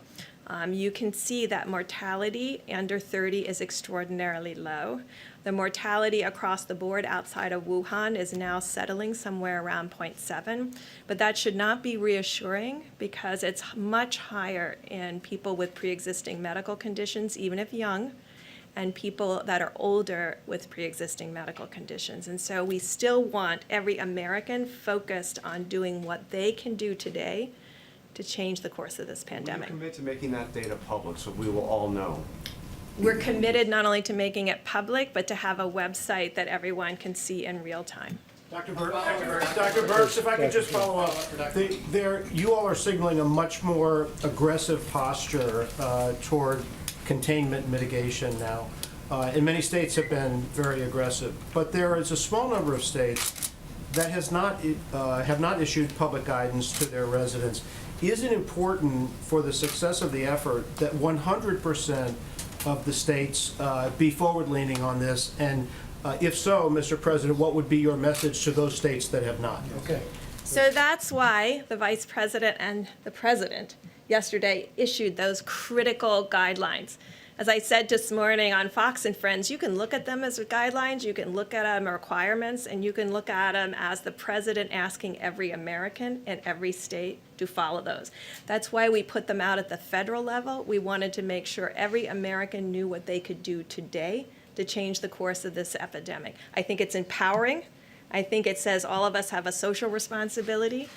S15: You can see that mortality under 30 is extraordinarily low. The mortality across the board outside of Wuhan is now settling somewhere around 0.7, but that should not be reassuring because it's much higher in people with pre-existing medical conditions, even if young, and people that are older with pre-existing medical conditions. And so we still want every American focused on doing what they can do today to change the course of this pandemic.
S11: Will you commit to making that data public so we will all know?
S15: We're committed not only to making it public, but to have a website that everyone can see in real time.
S6: Dr. Birx, if I could just follow up. You all are signaling a much more aggressive posture toward containment mitigation now. And many states have been very aggressive. But there is a small number of states that have not issued public guidance to their residents. Is it important for the success of the effort that 100% of the states be forward-leaning on this? And if so, Mr. President, what would be your message to those states that have not?
S1: Okay.
S15: So that's why the Vice President and the President yesterday issued those critical guidelines. As I said this morning on Fox and Friends, you can look at them as guidelines, you can look at them as requirements, and you can look at them as the president asking every American in every state to follow those. That's why we put them out at the federal level. We wanted to make sure every American knew what they could do today to change the course of this epidemic. I think it's empowering. I think it says all of us have a social responsibility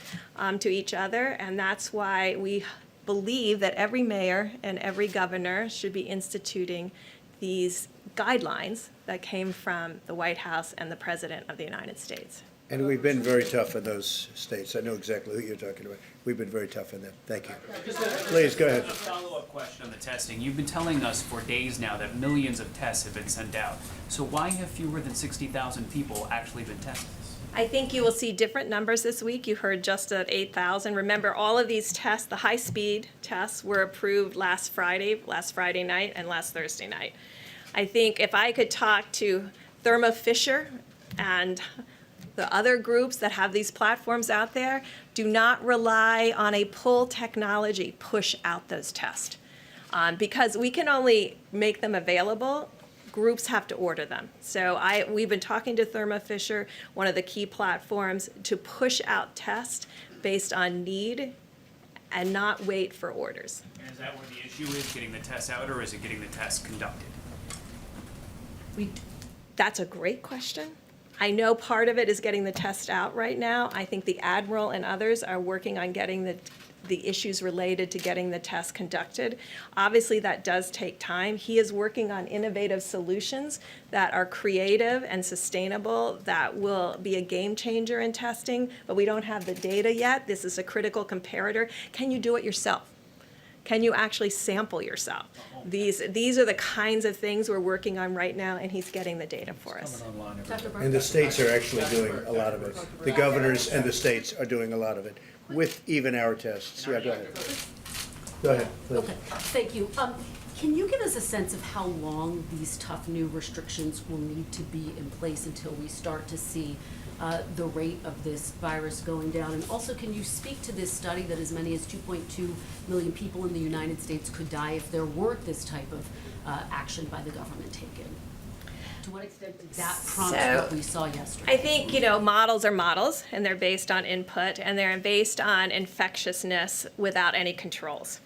S15: to each other, and that's why we believe that every mayor and every governor should be instituting these guidelines that came from the White House and the President of the United States.
S1: And we've been very tough in those states. I know exactly who you're talking about. We've been very tough in them. Thank you. Please, go ahead.
S4: A follow-up question on the testing. You've been telling us for days now that millions of tests have been sent out. So why have fewer than 60,000 people actually been tested?
S15: I think you will see different numbers this week. You heard just at 8,000. Remember, all of these tests, the high-speed tests, were approved last Friday night, and last Thursday night. I think if I could talk to Thermo Fisher and the other groups that have these platforms out there, do not rely on a pull technology push out those tests. Because we can only make them available, groups have to order them. So we've been talking to Thermo Fisher, one of the key platforms, to push out tests based on need and not wait for orders.
S4: And is that where the issue is, getting the tests out, or is it getting the tests conducted?
S15: That's a great question. I know part of it is getting the test out right now. I think the Admiral and others are working on getting the issues related to getting the test conducted. Obviously, that does take time. He is working on innovative solutions that are creative and sustainable, that will be a game changer in testing, but we don't have the data yet. This is a critical comparator. Can you do it yourself? Can you actually sample yourself? These are the kinds of things we're working on right now, and he's getting the data for us.
S1: And the states are actually doing a lot of it. The governors and the states are doing a lot of it, with even our tests. Yeah, go ahead. Go ahead, please.
S7: Okay, thank you. Can you give us a sense of how long these tough new restrictions will need to be in place until we start to see the rate of this virus going down? And also, can you speak to this study that as many as 2.2 million people in the United States could die if there weren't this type of action by the government taken? To what extent did that prompt what we saw yesterday?
S15: I think, models are models, and they're based on input, and they're based on infectiousness without any controls.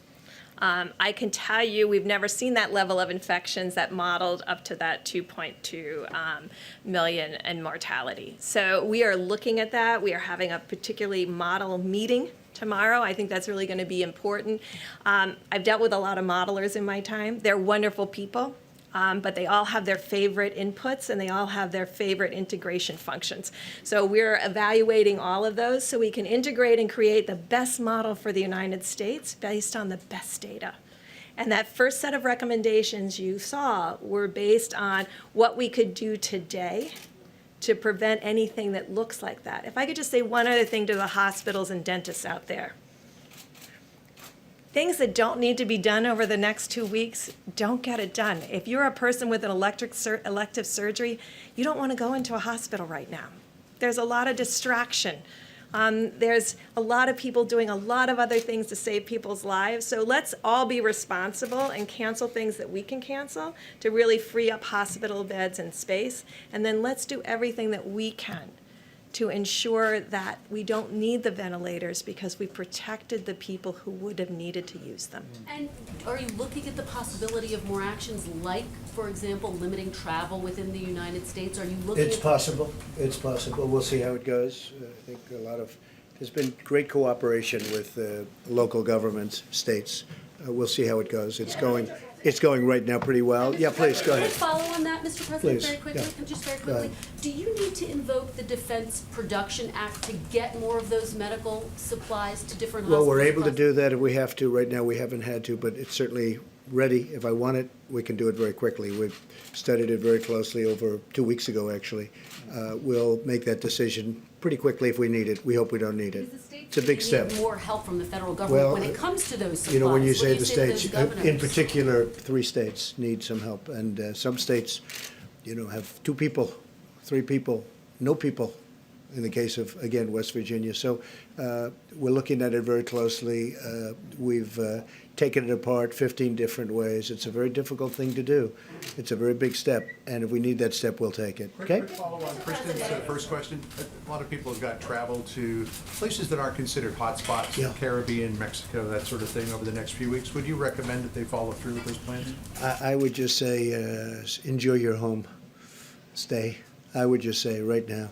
S15: I can tell you we've never seen that level of infections that modeled up to that 2.2 million in mortality. So we are looking at that. We are having a particularly model meeting tomorrow. I think that's really going to be important. I've dealt with a lot of modelers in my time. They're wonderful people. But they all have their favorite inputs and they all have their favorite integration functions. So we're evaluating all of those so we can integrate and create the best model for the United States based on the best data. And that first set of recommendations you saw were based on what we could do today to prevent anything that looks like that. If I could just say one other thing to the hospitals and dentists out there. Things that don't need to be done over the next 2 weeks, don't get it done. If you're a person with an elective surgery, you don't want to go into a hospital right now. There's a lot of distraction. There's a lot of people doing a lot of other things to save people's lives. So let's all be responsible and cancel things that we can cancel to really free up hospital beds and space. And then let's do everything that we can to ensure that we don't need the ventilators because we protected the people who would have needed to use them.
S7: And are you looking at the possibility of more actions like, for example, limiting travel within the United States? Are you looking
S1: It's
S7: at
S1: possible. It's possible. We'll see how it goes. I think there's been great cooperation with local governments, states. We'll see how it goes. It's going right now pretty well. Yeah, please, go
S7: Can I
S1: ahead.
S7: follow on that, Mr. President,
S1: Please,
S7: very quickly?
S1: yeah.
S7: Just very
S1: Go
S7: quickly.
S1: ahead.
S7: Do you need to invoke the Defense Production Act to get more of those medical supplies to different hospitals?
S1: Well, we're able to
S7: across-
S1: do that if we have to. Right now, we haven't had to, but it's certainly ready. If I want it, we can do it very quickly. We've studied it very closely over 2 weeks ago, actually. We'll make that decision pretty quickly if we need it. We hope we don't need it. It's a big step.
S7: Need more help from the federal government
S1: Well,
S7: when it comes to those supplies.
S1: You know, when you
S7: What
S1: say
S7: do
S1: the
S7: to
S1: states,
S7: those governors?
S1: in particular, 3 states need some help. And some states, have 2 people, 3 people, no people, in the case of, again, West Virginia. So we're looking at it very closely. We've taken it apart 15 different ways. It's a very difficult thing to do. It's a very big step, and if we need that step, we'll take it. Okay?
S8: Quick follow on Kristen's first question. A lot of people have got travel to places that aren't considered hotspots,
S1: Yeah.
S8: Caribbean, Mexico, that sort of thing over the next few weeks. Would you recommend that they follow through with those plans?
S1: I would just say, enjoy your home. Stay. I would just say right now,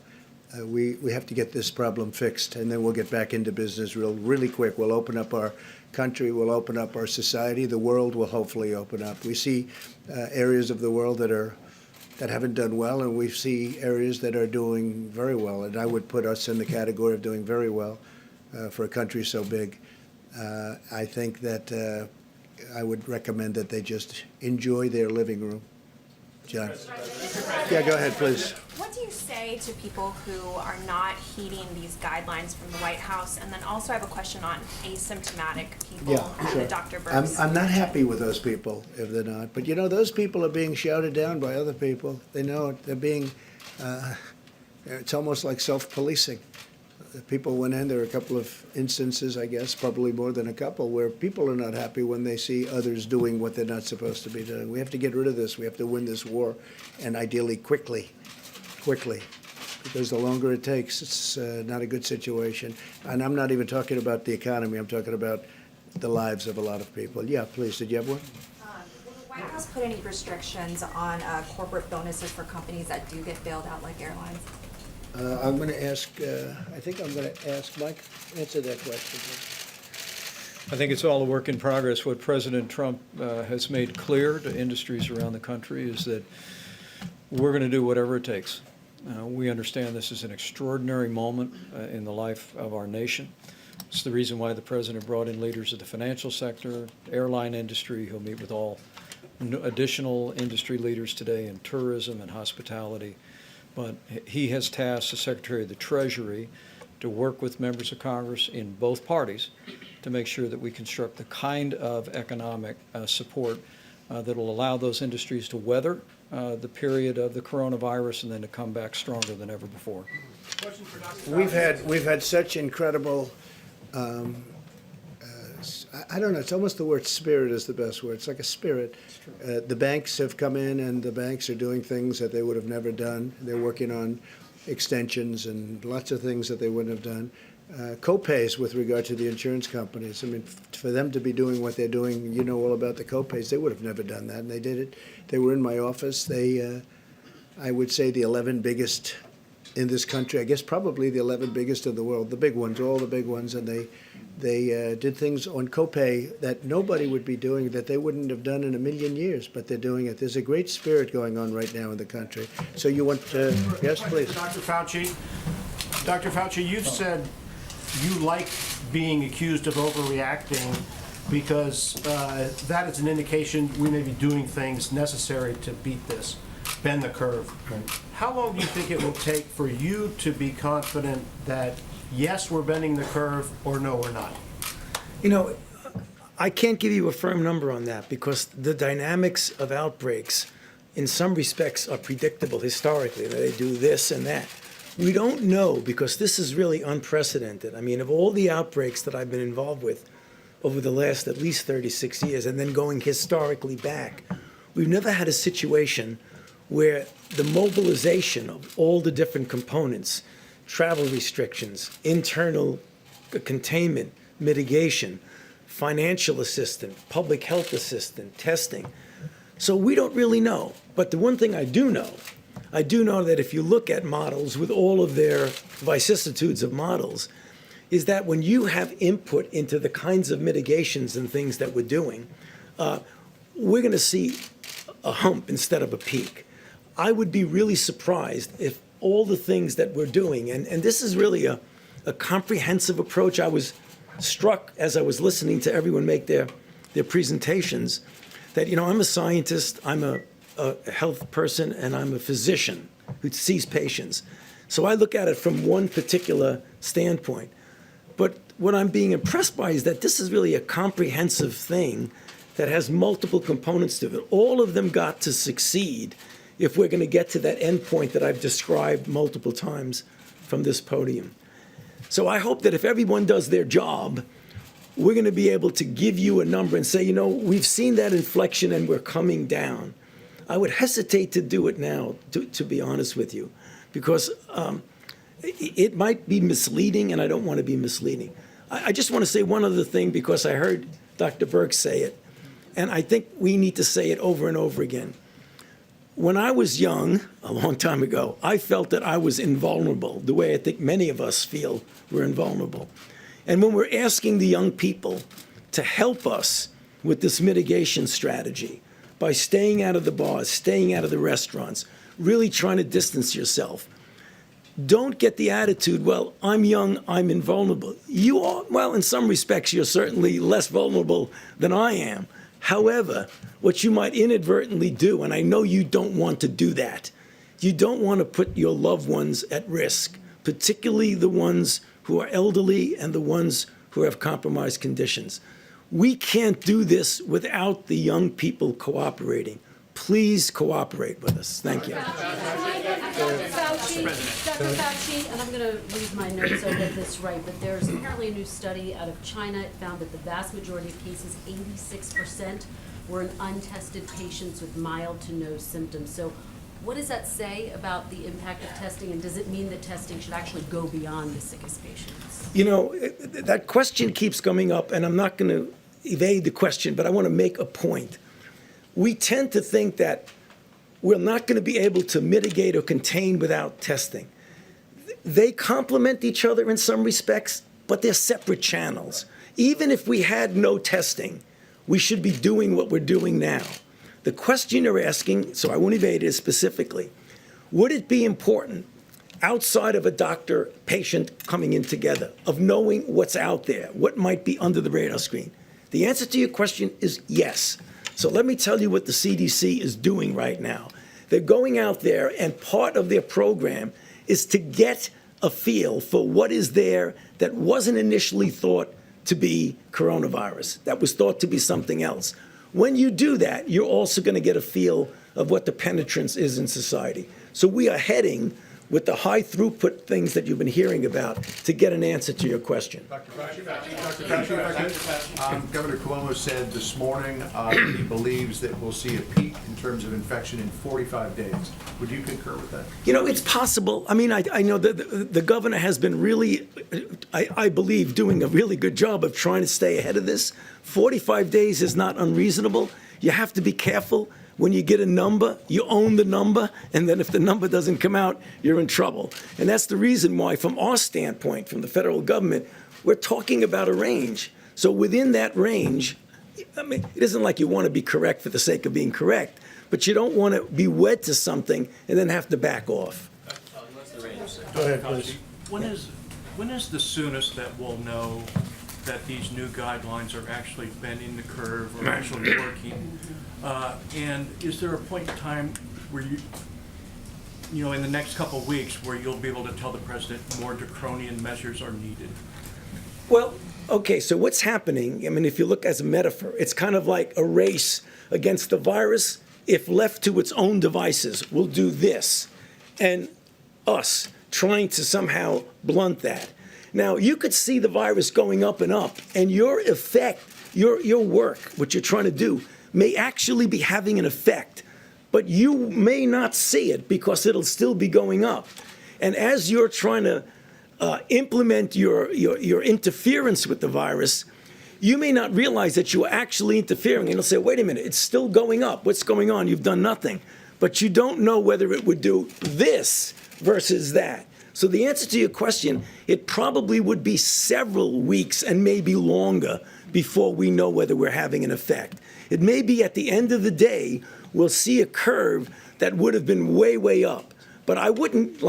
S1: we have to get this problem fixed, and then we'll get back into business really quick. We'll open up our country, we'll open up our society, the world will hopefully open up. We see areas of the world that haven't done well, and we see areas that are doing very well, and I would put us in the category of doing very well for a country so big. I think that I would recommend that they just enjoy their living room. John? Yeah, go ahead, please.
S16: What do you say to people who are not heeding these guidelines from the White House? And then also I have a question on asymptomatic people.
S1: Yeah, sure.
S16: Dr. Burks.
S1: I'm not happy with those people if they're not. But, you know, those people are being shouted down by other people. They know it. They're being, it's almost like self-policing. People went in, there are a couple of instances, I guess, probably more than a couple, where people are not happy when they see others doing what they're not supposed to be doing. We have to get rid of this. We have to win this war, and ideally quickly, because the longer it takes, it's not a good situation. And I'm not even talking about the economy. I'm talking about the lives of a lot of people. Yeah, please, did you have one?
S16: Will the White House put any restrictions on corporate bonuses for companies that do get bailed out like airlines?
S1: I'm going to ask, I think I'm going to ask Mike, answer that question.
S2: I think it's all a work in progress. What President Trump has made clear to industries around the country is that we're going to do whatever it takes. We understand this is an extraordinary moment in the life of our nation. It's the reason why the President brought in leaders of the financial sector, airline industry. He'll meet with all additional industry leaders today in tourism and hospitality. But he has tasked the Secretary of the Treasury to work with members of Congress in both parties to make sure that we construct the kind of economic support that will allow those industries to weather the period of the coronavirus and then to come back stronger than ever before.
S1: We've had such incredible, I don't know, it's almost the word spirit is the best word. It's like a spirit. The banks have come in, and the banks are doing things that they would have never done. They're working on extensions and lots of things that they wouldn't have done. Co-pays with regard to the insurance companies. I mean, for them to be doing what they're doing, you know all about the co-pays. They would have never done that, and they did it. They were in my office. They, I would say, the 11 biggest in this country. I guess probably the 11 biggest in the world, the big ones, all the big ones, and they did things on copay that nobody would be doing, that they wouldn't have done in a million years, but they're doing it. There's a great spirit going on right now in the country. So you want to, yes, please.
S6: Dr. Fauci, you've said you like being accused of overreacting because that is an indication we may be doing things necessary to beat this, bend the curve. How long do you think it will take for you to be confident that yes, we're bending the curve, or no, we're not?
S17: You know, I can't give you a firm number on that because the dynamics of outbreaks in some respects are predictable historically. They do this and that. We don't know because this is really unprecedented. I mean, of all the outbreaks that I've been involved with over the last at least 36 years, and then going historically back, we've never had a situation where the mobilization of all the different components, travel restrictions, internal containment, mitigation, financial assistance, public health assistance, testing. So we don't really know. But the one thing I do know that if you look at models with all of their vicissitudes of models, is that when you have input into the kinds of mitigations and things that we're doing, we're going to see a hump instead of a peak. I would be really surprised if all the things that we're doing, and this is really a comprehensive approach. I was struck as I was listening to everyone make their presentations that, you know, I'm a scientist, I'm a health person, and I'm a physician who sees patients. So I look at it from one particular standpoint. But what I'm being impressed by is that this is really a comprehensive thing that has multiple components to it. All of them got to succeed if we're going to get to that end point that I've described multiple times from this podium. So I hope that if everyone does their job, we're going to be able to give you a number and say, you know, we've seen that inflection and we're coming down. I would hesitate to do it now, to be honest with you, because it might be misleading, and I don't want to be misleading. I just want to say one other thing, because I heard Dr. Burke say it, and I think we need to say it over and over again. When I was young, a long time ago, I felt that I was invulnerable, the way I think many of us feel we're invulnerable. And when we're asking the young people to help us with this mitigation strategy by staying out of the bars, staying out of the restaurants, really trying to distance yourself, don't get the attitude, well, I'm young, I'm invulnerable. You are, well, in some respects, you're certainly less vulnerable than I am. However, what you might inadvertently do, and I know you don't want to do that, you don't want to put your loved ones at risk, particularly the ones who are elderly and the ones who have compromised conditions. We can't do this without the young people cooperating. Please cooperate with us. Thank you.
S7: Dr. Fauci, and I'm going to read my notes so I get this right, but there's apparently a new study out of China. It found that the vast majority of cases, 86%, were in untested patients with mild to no symptoms. So what does that say about the impact of testing, and does it mean that testing should actually go beyond the sickest patients?
S17: You know, that question keeps coming up, and I'm not going to evade the question, but I want to make a point. We tend to think that we're not going to be able to mitigate or contain without testing. They complement each other in some respects, but they're separate channels. Even if we had no testing, we should be doing what we're doing now. The question you're asking, so I won't evade it specifically, would it be important outside of a doctor-patient coming in together, of knowing what's out there, what might be under the radar screen? The answer to your question is yes. So let me tell you what the CDC is doing right now. They're going out there, and part of their program is to get a feel for what is there that wasn't initially thought to be coronavirus, that was thought to be something else. When you do that, you're also going to get a feel of what the penetrance is in society. So we are heading with the high throughput things that you've been hearing about to get an answer to your question.
S8: Dr. Fauci, Governor Cuomo said this morning he believes that we'll see a peak in terms of infection in 45 days. Would you concur with that?
S17: You know, it's possible. I mean, I know that the governor has been really, I believe, doing a really good job of trying to stay ahead of this. 45 days is not unreasonable. You have to be careful. When you get a number, you own the number, and then if the number doesn't come out, you're in trouble. And that's the reason why, from our standpoint, from the federal government, we're talking about a range. So within that range, I mean, it isn't like you want to be correct for the sake of being correct, but you don't want to be wed to something and then have to back off.
S1: Go ahead, please.
S18: When is the soonest that we'll know that these new guidelines are actually bending the curve or actually working? And is there a point in time where you know, in the next couple of weeks, where you'll be able to tell the president more draconian measures are needed?
S17: Well, okay, so what's happening, I mean, if you look as a metaphor, it's kind of like a race against the virus. If left to its own devices, we'll do this. And us trying to somehow blunt that. Now, you could see the virus going up and up, and your effect, your work, what you're trying to do, may actually be having an effect, but you may not see it because it'll still be going up. And as you're trying to implement your interference with the virus, you may not realize that you're actually interfering. And you'll say, wait a minute, it's still going up. What's going on? You've done nothing. But you don't know whether it would do this versus that. So the answer to your question, it probably would be several weeks and maybe longer before we know whether we're having an effect. It may be at the end of the day, we'll see a curve that would have been way, way up. But I wouldn't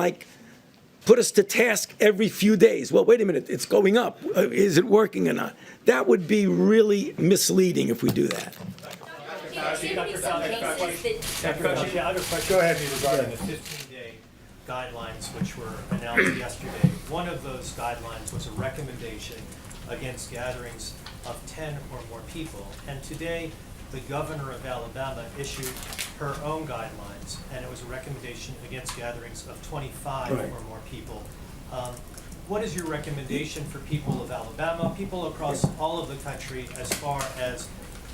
S17: put us to task every few days. Well, wait a minute, it's going up. Is it working or not? That would be really misleading if we do that.
S10: Go ahead, regarding the 15-day guidelines which were announced yesterday. One of those guidelines was a recommendation against gatherings of 10 or more people. And today, the governor of Alabama issued her own guidelines, and it was a recommendation against gatherings of 25 or more people. What is your recommendation for people of Alabama, people across all of the country, as far as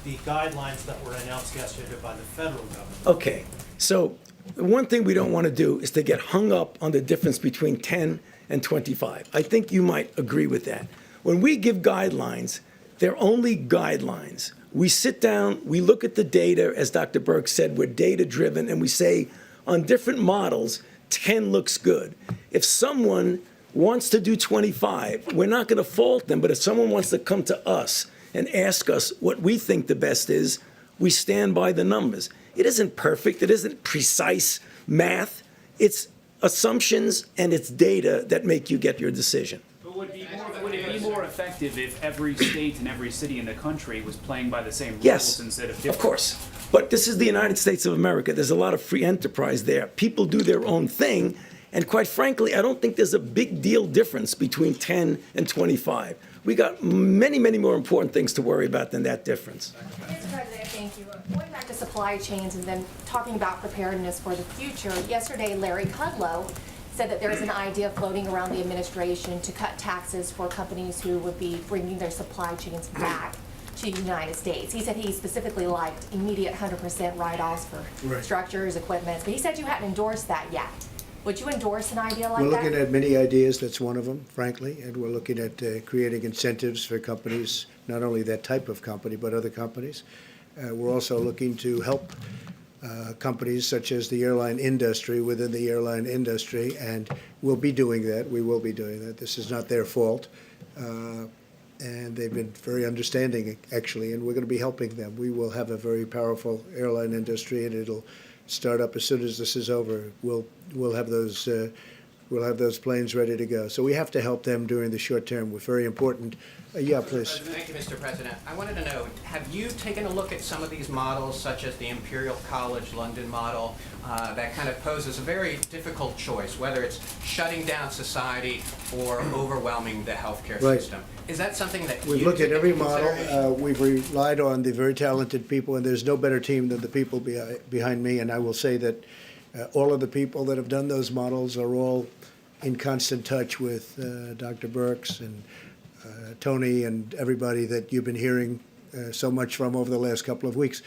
S10: the guidelines that were announced yesterday by the federal government?
S17: Okay, so the one thing we don't want to do is to get hung up on the difference between 10 and 25. I think you might agree with that. When we give guidelines, they're only guidelines. We sit down, we look at the data, as Dr. Burke said, we're data-driven, and we say on different models, 10 looks good. If someone wants to do 25, we're not going to fault them, but if someone wants to come to us and ask us what we think the best is, we stand by the numbers. It isn't perfect, it isn't precise math, it's assumptions and it's data that make you get your decision.
S4: But would it be more effective if every state and every city in the country was playing by the same rules
S17: Yes,
S4: instead of different?
S17: of course. But this is the United States of America. There's a lot of free enterprise there. People do their own thing. And quite frankly, I don't think there's a big deal difference between 10 and 25. We got many, many more important things to worry about than that difference.
S19: Mr. President, thank you. Going back to supply chains and then talking about preparedness for the future, yesterday Larry Kudlow said that there's an idea floating around the administration to cut taxes for companies who would be bringing their supply chains back to the United States. He said he specifically liked immediate 100% write-offs for structures, equipment, but he said you hadn't endorsed that yet. Would you endorse an idea like that?
S1: We're looking at many ideas. That's one of them, frankly, and we're looking at creating incentives for companies, not only that type of company, but other companies. We're also looking to help companies such as the airline industry within the airline industry, and we'll be doing that. We will be doing that. This is not their fault, and they've been very understanding, actually, and we're going to be helping them. We will have a very powerful airline industry, and it'll start up as soon as this is over. We'll have those planes ready to go. So we have to help them during the short term. We're very important. Yeah, please.
S20: Thank you, Mr. President. I wanted to know, have you taken a look at some of these models, such as the Imperial College London model, that kind of poses a very difficult choice, whether it's shutting down society or overwhelming the healthcare system? Is that something that
S1: We've
S20: you
S1: looked at
S20: take
S1: every
S20: into
S1: model.
S20: consideration?
S1: We've relied on the very talented people, and there's no better team than the people behind me. And I will say that all of the people that have done those models are all in constant touch with Dr. Birx and Tony and everybody that you've been hearing so much from over the last couple of weeks.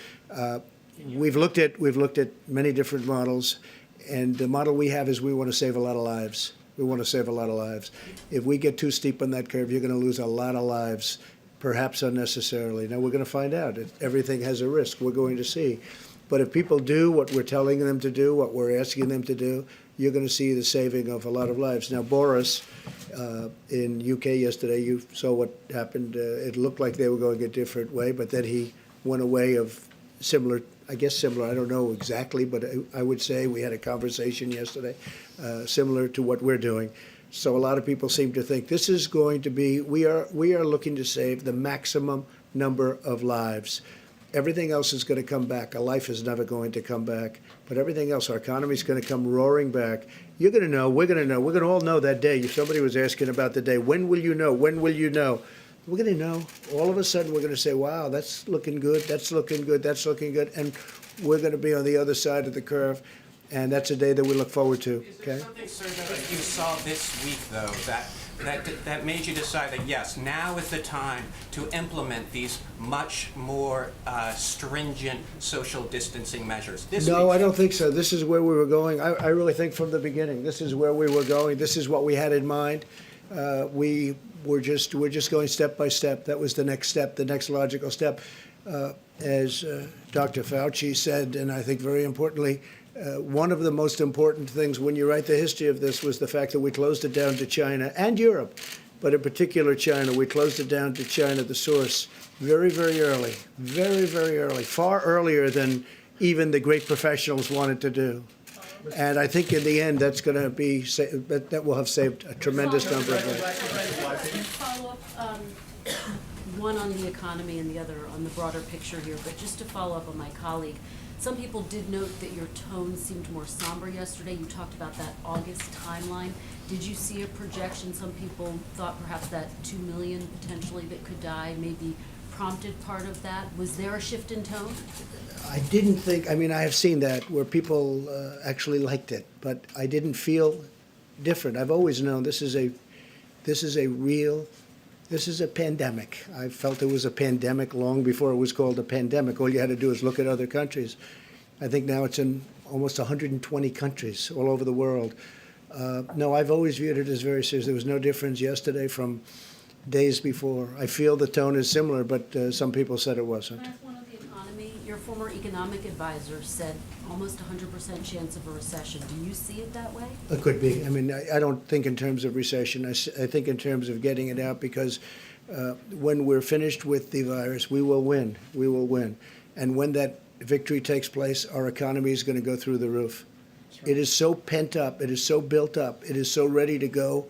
S1: We've looked at many different models, and the model we have is we want to save a lot of lives. We want to save a lot of lives. If we get too steep on that curve, you're going to lose a lot of lives, perhaps unnecessarily. Now, we're going to find out. Everything has a risk. We're going to see. But if people do what we're telling them to do, what we're asking them to do, you're going to see the saving of a lot of lives. Now, Boris, in UK yesterday, you saw what happened. It looked like they were going a different way, but then he went a way of similar, I don't know exactly, but I would say we had a conversation yesterday similar to what we're doing. So a lot of people seem to think this is going to be, we are looking to save the maximum number of lives. Everything else is going to come back. A life is never going to come back, but everything else, our economy is going to come roaring back. You're going to know, we're going to know, we're going to all know that day. If somebody was asking about the day, when will you know? When will you know? We're going to know. All of a sudden, we're going to say, wow, that's looking good, that's looking good, that's looking good, and we're going to be on the other side of the curve, and that's a day that we look forward to. Okay?
S20: Something, sir, that you saw this week, though, that made you decide that, yes, now is the time to implement these much more stringent social distancing measures?
S1: No, I don't think so. This is where we were going. I really think from the beginning, this is where we were going. This is what we had in mind. We're just going step by step. That was the next step, the next logical step. As Dr. Fauci said, and I think very importantly, one of the most important things when you write the history of this was the fact that we closed it down to China and Europe, but in particular China. We closed it down to China, the source, very, very early, very, very early, far earlier than even the great professionals wanted to do. And I think in the end, that's going to be, that will have saved a tremendous number of lives.
S7: Follow up, one on the economy and the other on the broader picture here, but just to follow up on my colleague, some people did note that your tone seemed more somber yesterday. You talked about that August timeline. Did you see a projection? Some people thought perhaps that 2 million potentially that could die maybe prompted part of that. Was there a shift in tone?
S1: I didn't think, I mean, I have seen that where people actually liked it, but I didn't feel different. I've always known this is a pandemic. I felt it was a pandemic long before it was called a pandemic. All you had to do is look at other countries. I think now it's in almost 120 countries all over the world. No, I've always viewed it as very serious. There was no difference yesterday from days before. I feel the tone is similar, but some people said it wasn't.
S7: One of the economy, your former economic advisor said almost 100% chance of a recession. Do you see it that way?
S1: It could be. I mean, I don't think in terms of recession. I think in terms of getting it out, because when we're finished with the virus, we will win. We will win. And when that victory takes place, our economy is going to go through the roof. It is so pent up. It is so built up. It is so ready to go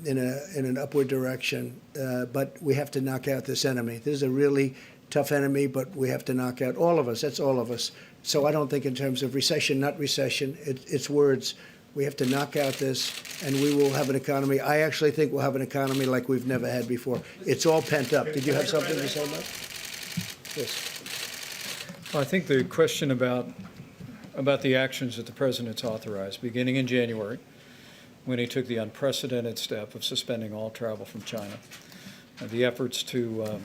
S1: in an upward direction. But we have to knock out this enemy. This is a really tough enemy, but we have to knock out all of us. That's all of us. So I don't think in terms of recession, not recession. It's words. We have to knock out this, and we will have an economy. I actually think we'll have an economy like we've never had before. It's all pent up. Did you have something to say, Mike? Yes.
S2: Well, I think the question about the actions that the President's authorized, beginning in January, when he took the unprecedented step of suspending all travel from China, the efforts to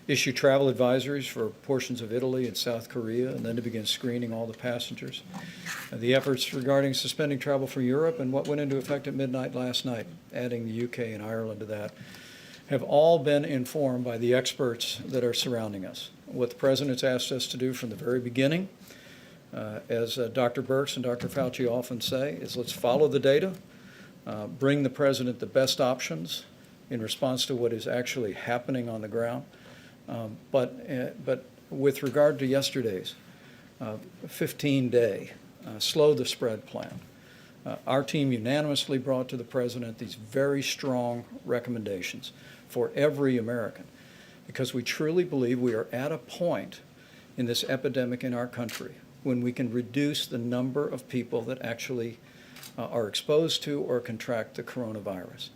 S2: issue travel advisories for portions of Italy and South Korea, and then to begin screening all the passengers, the efforts regarding suspending travel from Europe and what went into effect at midnight last night, adding the UK and Ireland to that, have all been informed by the experts that are surrounding us. What the President's asked us to do from the very beginning, as Dr. Birx and Dr. Fauci often say, is let's follow the data, bring the President the best options in response to what is actually happening on the ground. But with regard to yesterday's 15-day slow the spread plan, our team unanimously brought to the President these very strong recommendations for every American, because we truly believe we are at a point in this epidemic in our country when we can reduce the number of people that actually are exposed to or contract the coronavirus.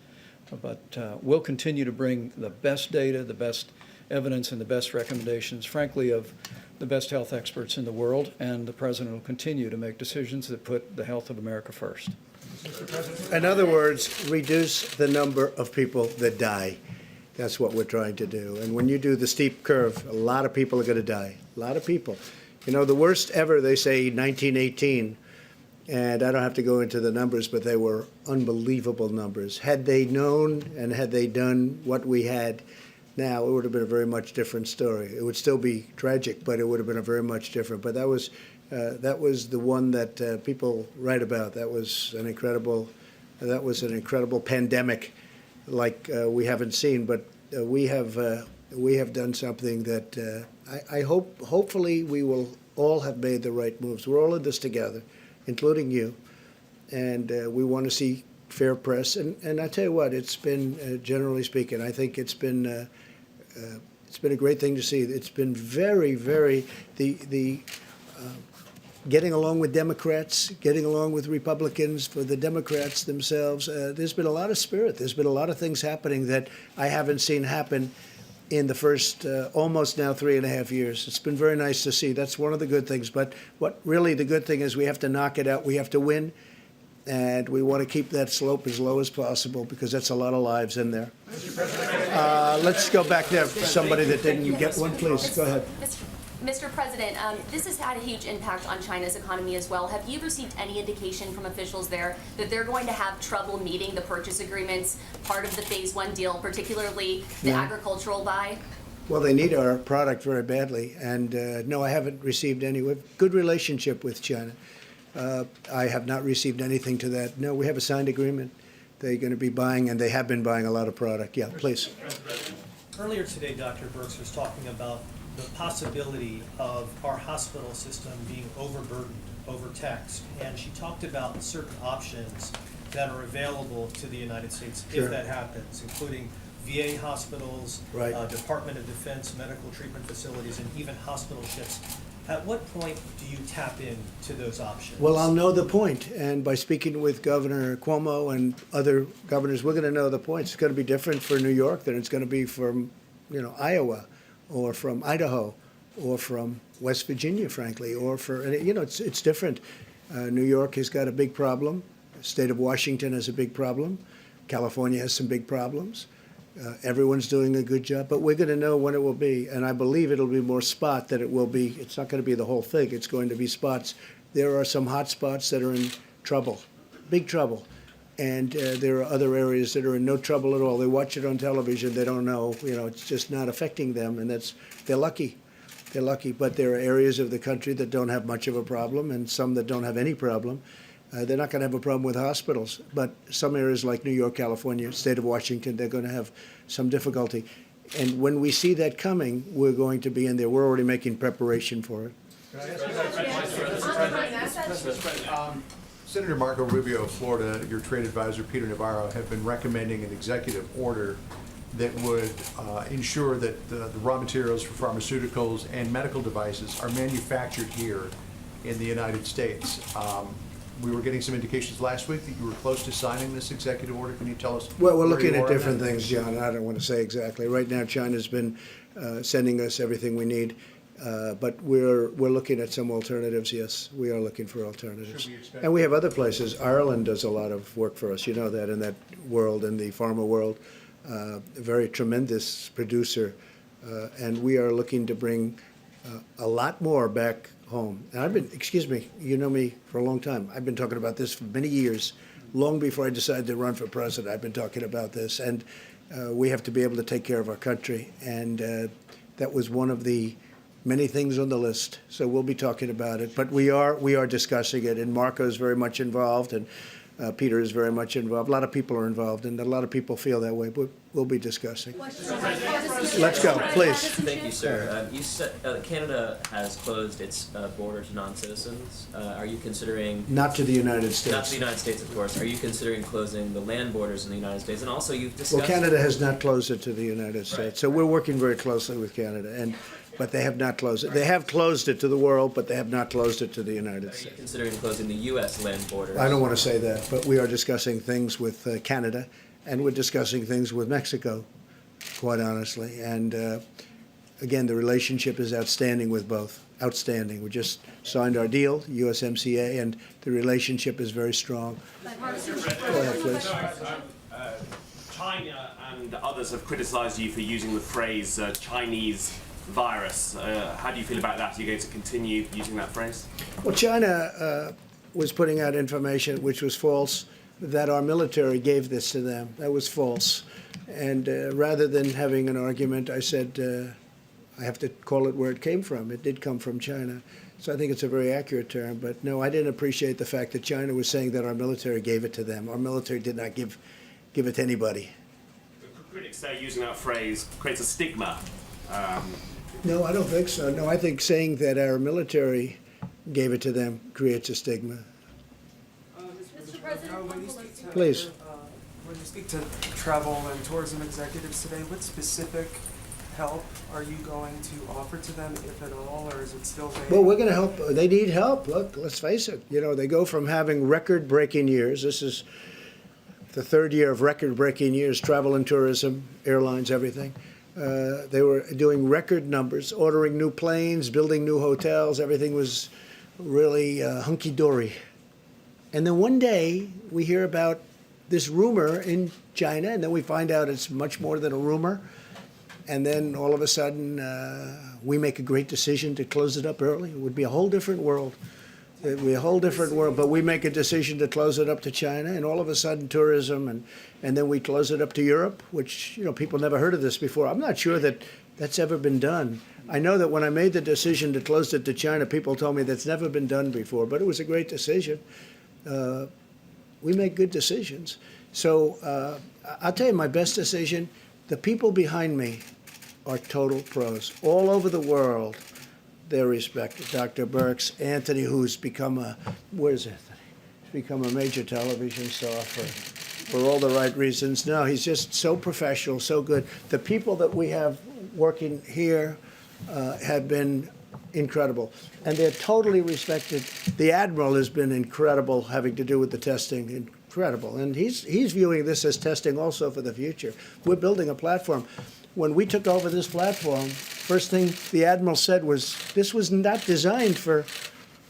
S2: But we'll continue to bring the best data, the best evidence, and the best recommendations, frankly, of the best health experts in the world, and the President will continue to make decisions that put the health of America first.
S1: In other words, reduce the number of people that die. That's what we're trying to do. And when you do the steep curve, a lot of people are going to die. A lot of people. You know, the worst ever, they say 1918, and I don't have to go into the numbers, but they were unbelievable numbers. Had they known and had they done what we had now, it would have been a very much different story. It would still be tragic, but it would have been a very much different. But that was the one that people write about. That was an incredible pandemic, like we haven't seen. But we have done something that I hopefully we will all have made the right moves. We're all in this together, including you, and we want to see fair press. And I tell you what, it's been generally speaking, I think it's been a great thing to see. It's been very, very getting along with Democrats, getting along with Republicans, for the Democrats themselves. There's been a lot of spirit. There's been a lot of things happening that I haven't seen happen in the first almost now 3.5 years. It's been very nice to see. That's one of the good things. But what really the good thing is, we have to knock it out. We have to win. And we want to keep that slope as low as possible, because that's a lot of lives in there. Let's go back there. Somebody that didn't get one, please. Go ahead.
S9: Mr. President, this has had a huge impact on China's economy as well. Have you received any indication from officials there that they're going to have trouble meeting the purchase agreements, part of the Phase 1 deal, particularly the agricultural buy?
S1: Well, they need our product very badly. And no, I haven't received any. We have a good relationship with China. I have not received anything to that. No, we have a signed agreement. They're going to be buying, and they have been buying a lot of product. Yeah, please.
S10: Earlier today, Dr. Birx was talking about the possibility of our hospital system being overburdened, overtaxed, and she talked about certain options that are available to the United States if that happens, including VA hospitals, Department of Defense medical treatment facilities, and even hospital ships. At what point do you tap into those options?
S1: Well, I'll know the point, and by speaking with Governor Cuomo and other governors, we're going to know the points. It's going to be different for New York than it's going to be from, Iowa, or from Idaho, or from West Virginia, frankly, or for, it's different. New York has got a big problem. State of Washington has a big problem. California has some big problems. Everyone's doing a good job, but we're going to know when it will be, and I believe it'll be more spot than it will be. It's not going to be the whole thing. It's going to be spots. There are some hot spots that are in trouble, big trouble, and there are other areas that are in no trouble at all. They watch it on television. They don't know. It's just not affecting them, and they're lucky. They're lucky, but there are areas of the country that don't have much of a problem, and some that don't have any problem. They're not going to have a problem with hospitals, but some areas like New York, California, state of Washington, they're going to have some difficulty. And when we see that coming, we're going to be in there. We're already making preparation for it.
S8: Senator Marco Rubio of Florida, your trade advisor, Peter Navarro, have been recommending an executive order that would ensure that the raw materials for pharmaceuticals and medical devices are manufactured here in the United States. We were getting some indications last week that you were close to signing this executive order. Can you tell us?
S1: Well, we're
S8: where
S1: looking
S8: you
S1: at
S8: are on
S1: different
S8: that?
S1: things, John, and I don't want to say exactly. Right now, China's been sending us everything we need, but we're looking at some alternatives, yes. We are looking for alternatives. And we have other places. Ireland does a lot of work for us. You know that in that world, in the pharma world. A very tremendous producer, and we are looking to bring a lot more back home. And I've been, excuse me, you know me for a long time. I've been talking about this for many years, long before I decided to run for president. I've been talking about this, and we have to be able to take care of our country, and that was one of the many things on the list. So we'll be talking about it, but we are discussing it, and Marco is very much involved, and Peter is very much involved. A lot of people are involved, and a lot of people feel that way, but we'll be discussing. Let's go, please.
S21: Thank you, sir. You said Canada has closed its borders to non-citizens. Are you considering...
S1: Not to the United States.
S21: Not to the United States, of course. Are you considering closing the land borders in the United States? And also, you've discussed...
S1: Well, Canada has not closed it to the United States, right. So we're working very closely with Canada, but they have not closed it. They have closed it to the world, but they have not closed it to the United States.
S21: Are you considering closing the U.S. land borders?
S1: I don't want to say that, but we are discussing things with Canada, and we're discussing things with Mexico, quite honestly. And again, the relationship is outstanding with both. Outstanding. We just signed our deal, USMCA, and the relationship is very strong. Go ahead, please.
S22: China and others have criticized you for using the phrase Chinese virus. How do you feel about that? Are you going to continue using that phrase?
S1: Well, China was putting out information which was false, that our military gave this to them. That was false. And rather than having an argument, I said, I have to call it where it came from. It did come from China. So I think it's a very accurate term. But no, I didn't appreciate the fact that China was saying that our military gave it to them. Our military did not give it to anybody.
S22: Critics say using that phrase creates a stigma.
S1: No, I don't think so. No, I think saying that our military gave it to them creates a stigma.
S23: Mr. President,
S1: Please.
S23: When you speak to travel and tourism executives today, what specific help are you going to offer to them, if at all, or is it still vague?
S1: Well, we're going to help. They need help. Look, let's face it. You know, they go from having record-breaking years. This is the third year of record-breaking years, travel and tourism, airlines, everything. They were doing record numbers, ordering new planes, building new hotels. Everything was really hunky-dory. And then one day, we hear about this rumor in China, and then we find out it's much more than a rumor. And then all of a sudden, we make a great decision to close it up early. It would be a whole different world. It would be a whole different world. But we make a decision to close it up to China, and all of a sudden, tourism, and then we close it up to Europe, which, you know, people never heard of this before. I'm not sure that that's ever been done. I know that when I made the decision to close it to China, people told me that's never been done before, but it was a great decision. We make good decisions. So I'll tell you my best decision. The people behind me are total pros. All over the world, they're respected. Dr. Birx, Anthony, who's become a, where's Anthony? He's become a major television star for all the right reasons. No, he's just so professional, so good. The people that we have working here have been incredible. And they're totally respected. The Admiral has been incredible having to do with the testing, incredible. And he's viewing this as testing also for the future. We're building a platform. When we took over this platform, first thing the Admiral said was, this was not designed for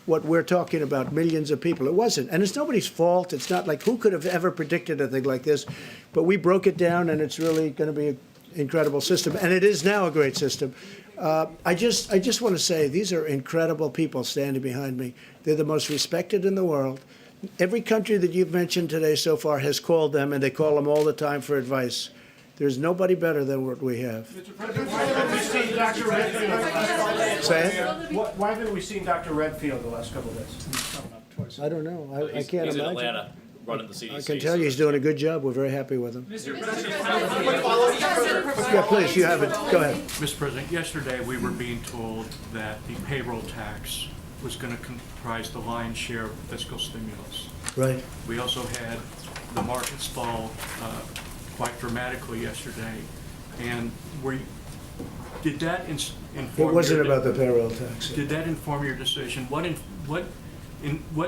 S1: what we're talking about, millions of people. It wasn't. And it's nobody's fault. It's not like who could have ever predicted a thing like this. But we broke it down, and it's really going to be an incredible system. And it is now a great system. I just want to say these are incredible people standing behind me. They're the most respected in the world. Every country that you've mentioned today so far has called them, and they call them all the time for advice. There's nobody better than what we have.
S6: Why haven't we seen Dr. Redfield?
S1: Say it?
S6: Why haven't we seen Dr. Redfield the last couple of days?
S1: I don't know. I can't
S3: he's
S1: imagine.
S3: in Atlanta running the CDC.
S1: I can tell you he's doing a good job. We're very happy with him.
S18: Mr.
S1: Yeah, please, you have it. Go ahead.
S18: Mr. President, yesterday we were being told that the payroll tax was going to comprise the lion's share of fiscal stimulus.
S1: Right.
S18: We also had the markets fall quite dramatically yesterday. And did that inform?
S1: It wasn't about the payroll tax.
S18: Did that inform your decision? What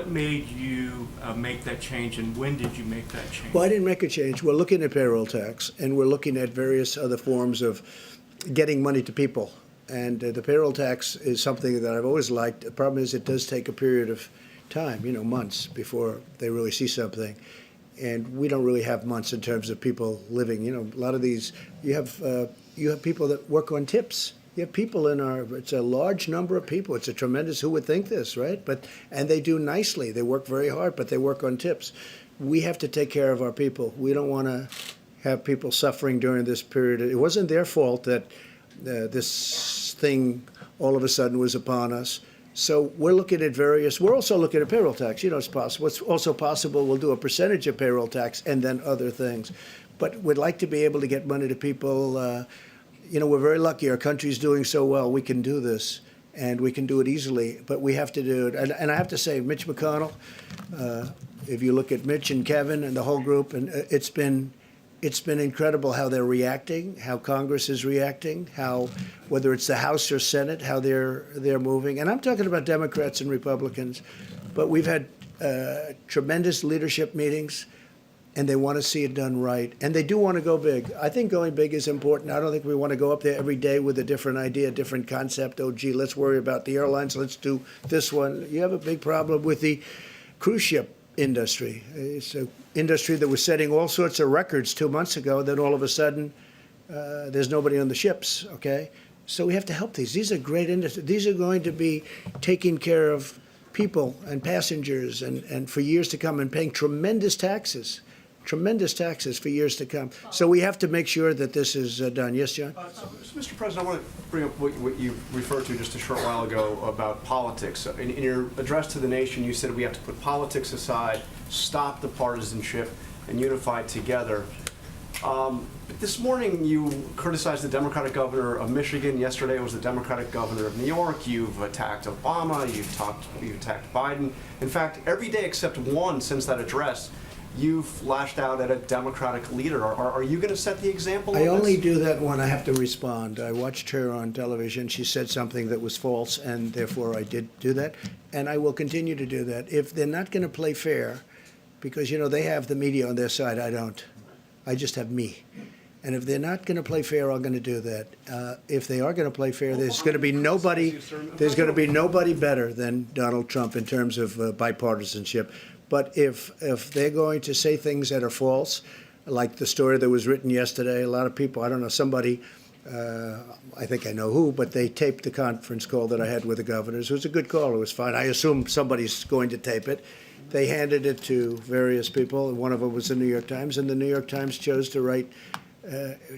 S18: made you make that change, and when did you make that change?
S1: Well, I didn't make a change. We're looking at payroll tax, and we're looking at various other forms of getting money to people. And the payroll tax is something that I've always liked. The problem is it does take a period of time, months before they really see something. And we don't really have months in terms of people living. A lot of these, you have people that work on tips. You have people it's a large number of people. It's a tremendous, who would think this, right? And they do nicely. They work very hard, but they work on tips. We have to take care of our people. We don't want to have people suffering during this period. It wasn't their fault that this thing all of a sudden was upon us. So we're looking at we're also looking at payroll tax. It's possible. It's also possible we'll do a percentage of payroll tax and then other things. But we'd like to be able to get money to people. We're very lucky. Our country's doing so well. We can do this, and we can do it easily. But we have to do it. And I have to say, Mitch McConnell, if you look at Mitch and Kevin and the whole group, and it's been incredible how they're reacting, how Congress is reacting, how whether it's the House or Senate, how they're moving. And I'm talking about Democrats and Republicans, but we've had tremendous leadership meetings, and they want to see it done right, and they do want to go big. I think going big is important. I don't think we want to go up there every day with a different idea, a different concept. Oh, gee, let's worry about the airlines. Let's do this one. You have a big problem with the cruise ship industry. It's an industry that was setting all sorts of records 2 months ago. Then all of a sudden, there's nobody on the ships, okay? So we have to help these. These are great industries. These are going to be taking care of people and passengers and for years to come and paying tremendous taxes for years to come. So we have to make sure that this is done. Yes, John?
S11: Mr. President, I want to bring up what you referred to just a short while ago about politics. In your address to the nation, you said we have to put politics aside, stop the partisanship, and unify together. But this morning, you criticized the Democratic governor of Michigan. Yesterday, it was the Democratic governor of New York. You've attacked Obama. You've attacked Biden. In fact, every day except one since that address, you've lashed out at a Democratic leader. Are you going to set the example?
S1: I only do that when I have to respond. I watched her on television. She said something that was false, and therefore I did do that. And I will continue to do that. If they're not going to play fair, because, they have the media on their side, I don't. I just have me. And if they're not going to play fair, I'm going to do that. If they are going to play fair, there's going to be nobody better than Donald Trump in terms of bipartisanship. But if they're going to say things that are false, like the story that was written yesterday, a lot of people, I don't know, somebody, I think I know who, but they taped the conference call that I had with the governors. It was a good call. It was fine. I assume somebody's going to tape it. They handed it to various people, and one of them was the New York Times, and the New York Times chose to write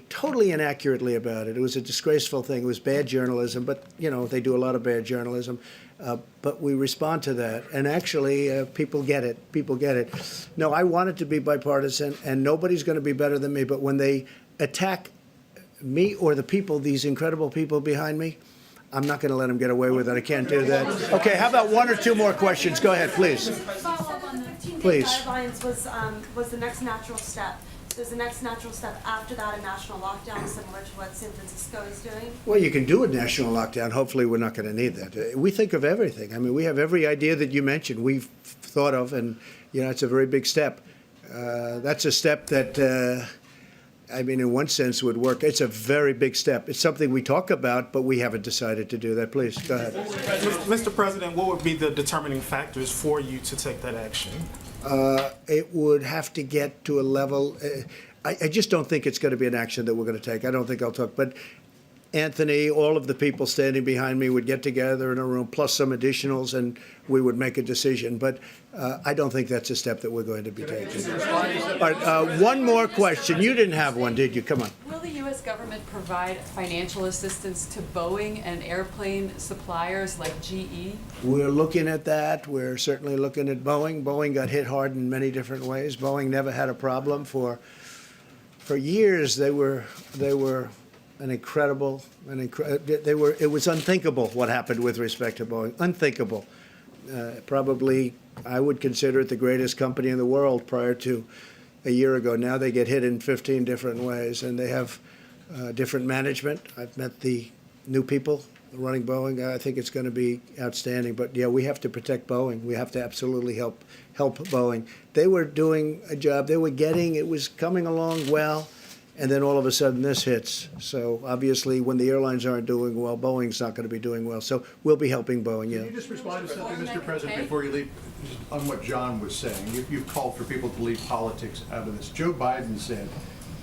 S1: totally inaccurately about it. It was a disgraceful thing. It was bad journalism, but, they do a lot of bad journalism. But we respond to that, and actually, people get it. People get it. No, I want it to be bipartisan, and nobody's going to be better than me. But when they attack me or the people, these incredible people behind me, I'm not going to let them get away with it. I can't do that. Okay, how about one or two more questions? Go ahead, please.
S5: Follow-up on the 15-day
S1: Please.
S5: guidelines was the next natural step. So is the next natural step after that a national lockdown similar to what San Francisco is doing?
S1: Well, you can do a national lockdown. Hopefully, we're not going to need that. We think of everything. I mean, we have every idea that you mentioned we've thought of, and, it's a very big step. That's a step that I mean, in one sense, would work. It's a very big step. It's something we talk about, but we haven't decided to do that. Please, go ahead.
S23: Mr. President, what would be the determining factors for you to take that action?
S1: It would have to get to a level. I just don't think it's going to be an action that we're going to take. I don't think I'll talk. But Anthony, all of the people standing behind me would get together in a room, plus some additionals, and we would make a decision. But I don't think that's a step that we're going to be taking. All right, one more question. You didn't have one, did you? Come on.
S3: Will the U.S. government provide financial assistance to Boeing and airplane suppliers like GE?
S1: We're looking at that. We're certainly looking at Boeing. Boeing got hit hard in many different ways. Boeing never had a problem for years. They were it was unthinkable what happened with respect to Boeing. Unthinkable. Probably, I would consider it the greatest company in the world prior to a year ago. Now they get hit in 15 different ways, and they have different management. I've met the new people running Boeing. I think it's going to be outstanding. But yeah, we have to protect Boeing. We have to absolutely help Boeing. They were doing a job. They were it was coming along well. And then all of a sudden this hits. So obviously when the airlines aren't doing well, Boeing's not going to be doing well. So we'll be helping Boeing, yeah.
S8: Can you just respond to something, Mr. President, before you leave, on what John was saying? You've called for people to leave politics out of this. Joe Biden said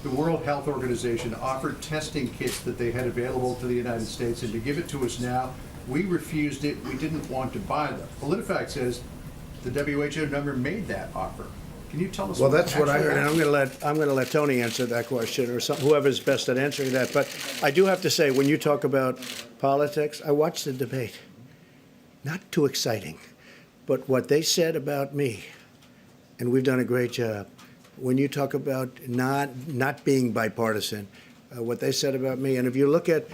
S8: the World Health Organization offered testing kits that they had available to the United States, and to give it to us now, we refused it. We didn't want to buy them. PolitiFact says the WHO never made that offer. Can you tell us?
S1: Well, that's what I heard, and I'm going to let Tony answer that question, or whoever's best at answering that. But I do have to say, when you talk about politics, I watched the debate. Not too exciting, but what they said about me, and we've done a great job. When you talk about not being bipartisan, what they said about me, and if you look at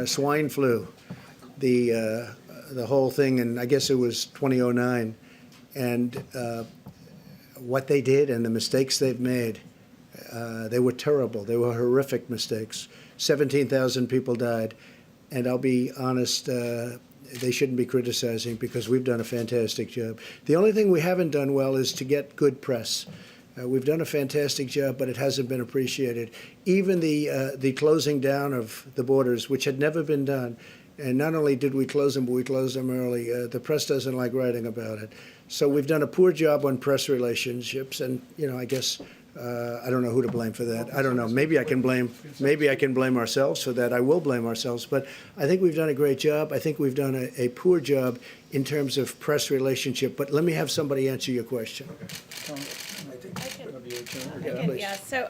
S1: swine flu, the whole thing, and I guess it was 2009, and what they did and the mistakes they've made, they were terrible. They were horrific mistakes. 17,000 people died. And I'll be honest, they shouldn't be criticizing because we've done a fantastic job. The only thing we haven't done well is to get good press. We've done a fantastic job, but it hasn't been appreciated. Even the closing down of the borders, which had never been done, and not only did we close them, but we closed them early. The press doesn't like writing about it. So we've done a poor job on press relationships, and I guess I don't know who to blame for that. I don't know. Maybe I can blame ourselves for that. I will blame ourselves, but I think we've done a great job. I think we've done a poor job in terms of press relationship. But let me have somebody answer your question.
S15: Yeah. So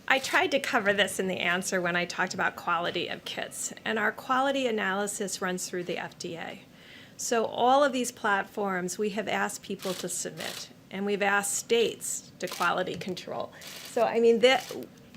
S15: I tried to cover this in the answer when I talked about quality of kits, and our quality analysis runs through the FDA. So all of these platforms, we have asked people to submit, and we've asked states to quality control. So, I mean,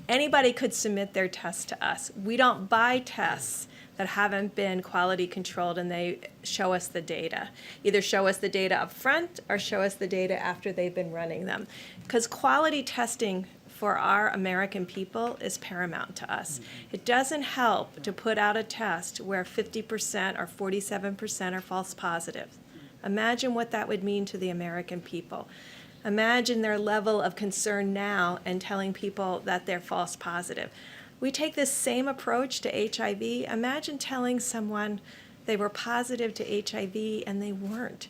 S15: anybody could submit their test to us. We don't buy tests that haven't been quality controlled, and they show us the data. Either show us the data up front or show us the data after they've been running them. Because quality testing for our American people is paramount to us. It doesn't help to put out a test where 50% or 47% are false positives. Imagine what that would mean to the American people. Imagine their level of concern now and telling people that they're false positive. We take this same approach to HIV. Imagine telling someone they were positive to HIV and they weren't.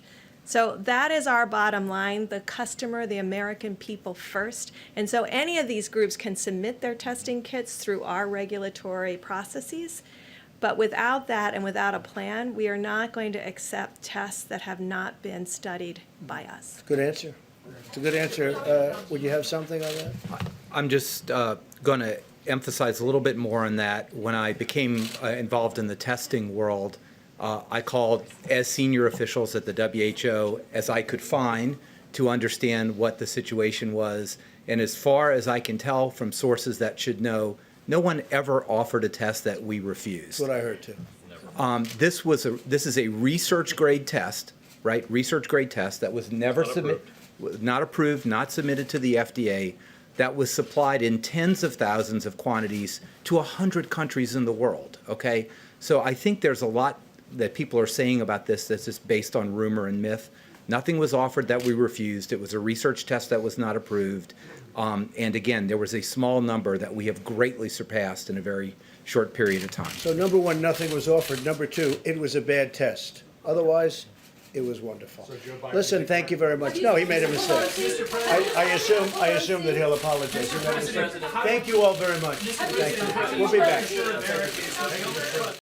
S15: So that is our bottom line, the customer, the American people first. And so any of these groups can submit their testing kits through our regulatory processes. But without that and without a plan, we are not going to accept tests that have not been studied by us.
S1: Good answer. It's a good answer. Would you have something on that?
S14: I'm just going to emphasize a little bit more on that. When I became involved in the testing world, I called as senior officials at the WHO as I could find to understand what the situation was. And as far as I can tell from sources that should know, no one ever offered a test that we refused.
S1: That's what I heard too.
S14: This is a research grade test, right? Research grade test that was never submitted, not approved, not submitted to the FDA. That was supplied in tens of thousands of quantities to 100 countries in the world. Okay, so I think there's a lot that people are saying about this that's just based on rumor and myth. Nothing was offered that we refused. It was a research test that was not approved. And again, there was a small number that we have greatly surpassed in a very short period of time.
S1: So number one, nothing was offered. Number two, it was a bad test. Otherwise, it was wonderful. Listen, thank you very much. No, he made a mistake. I assume that he'll apologize. He made a mistake. Thank you all very much. Thank you. We'll be back.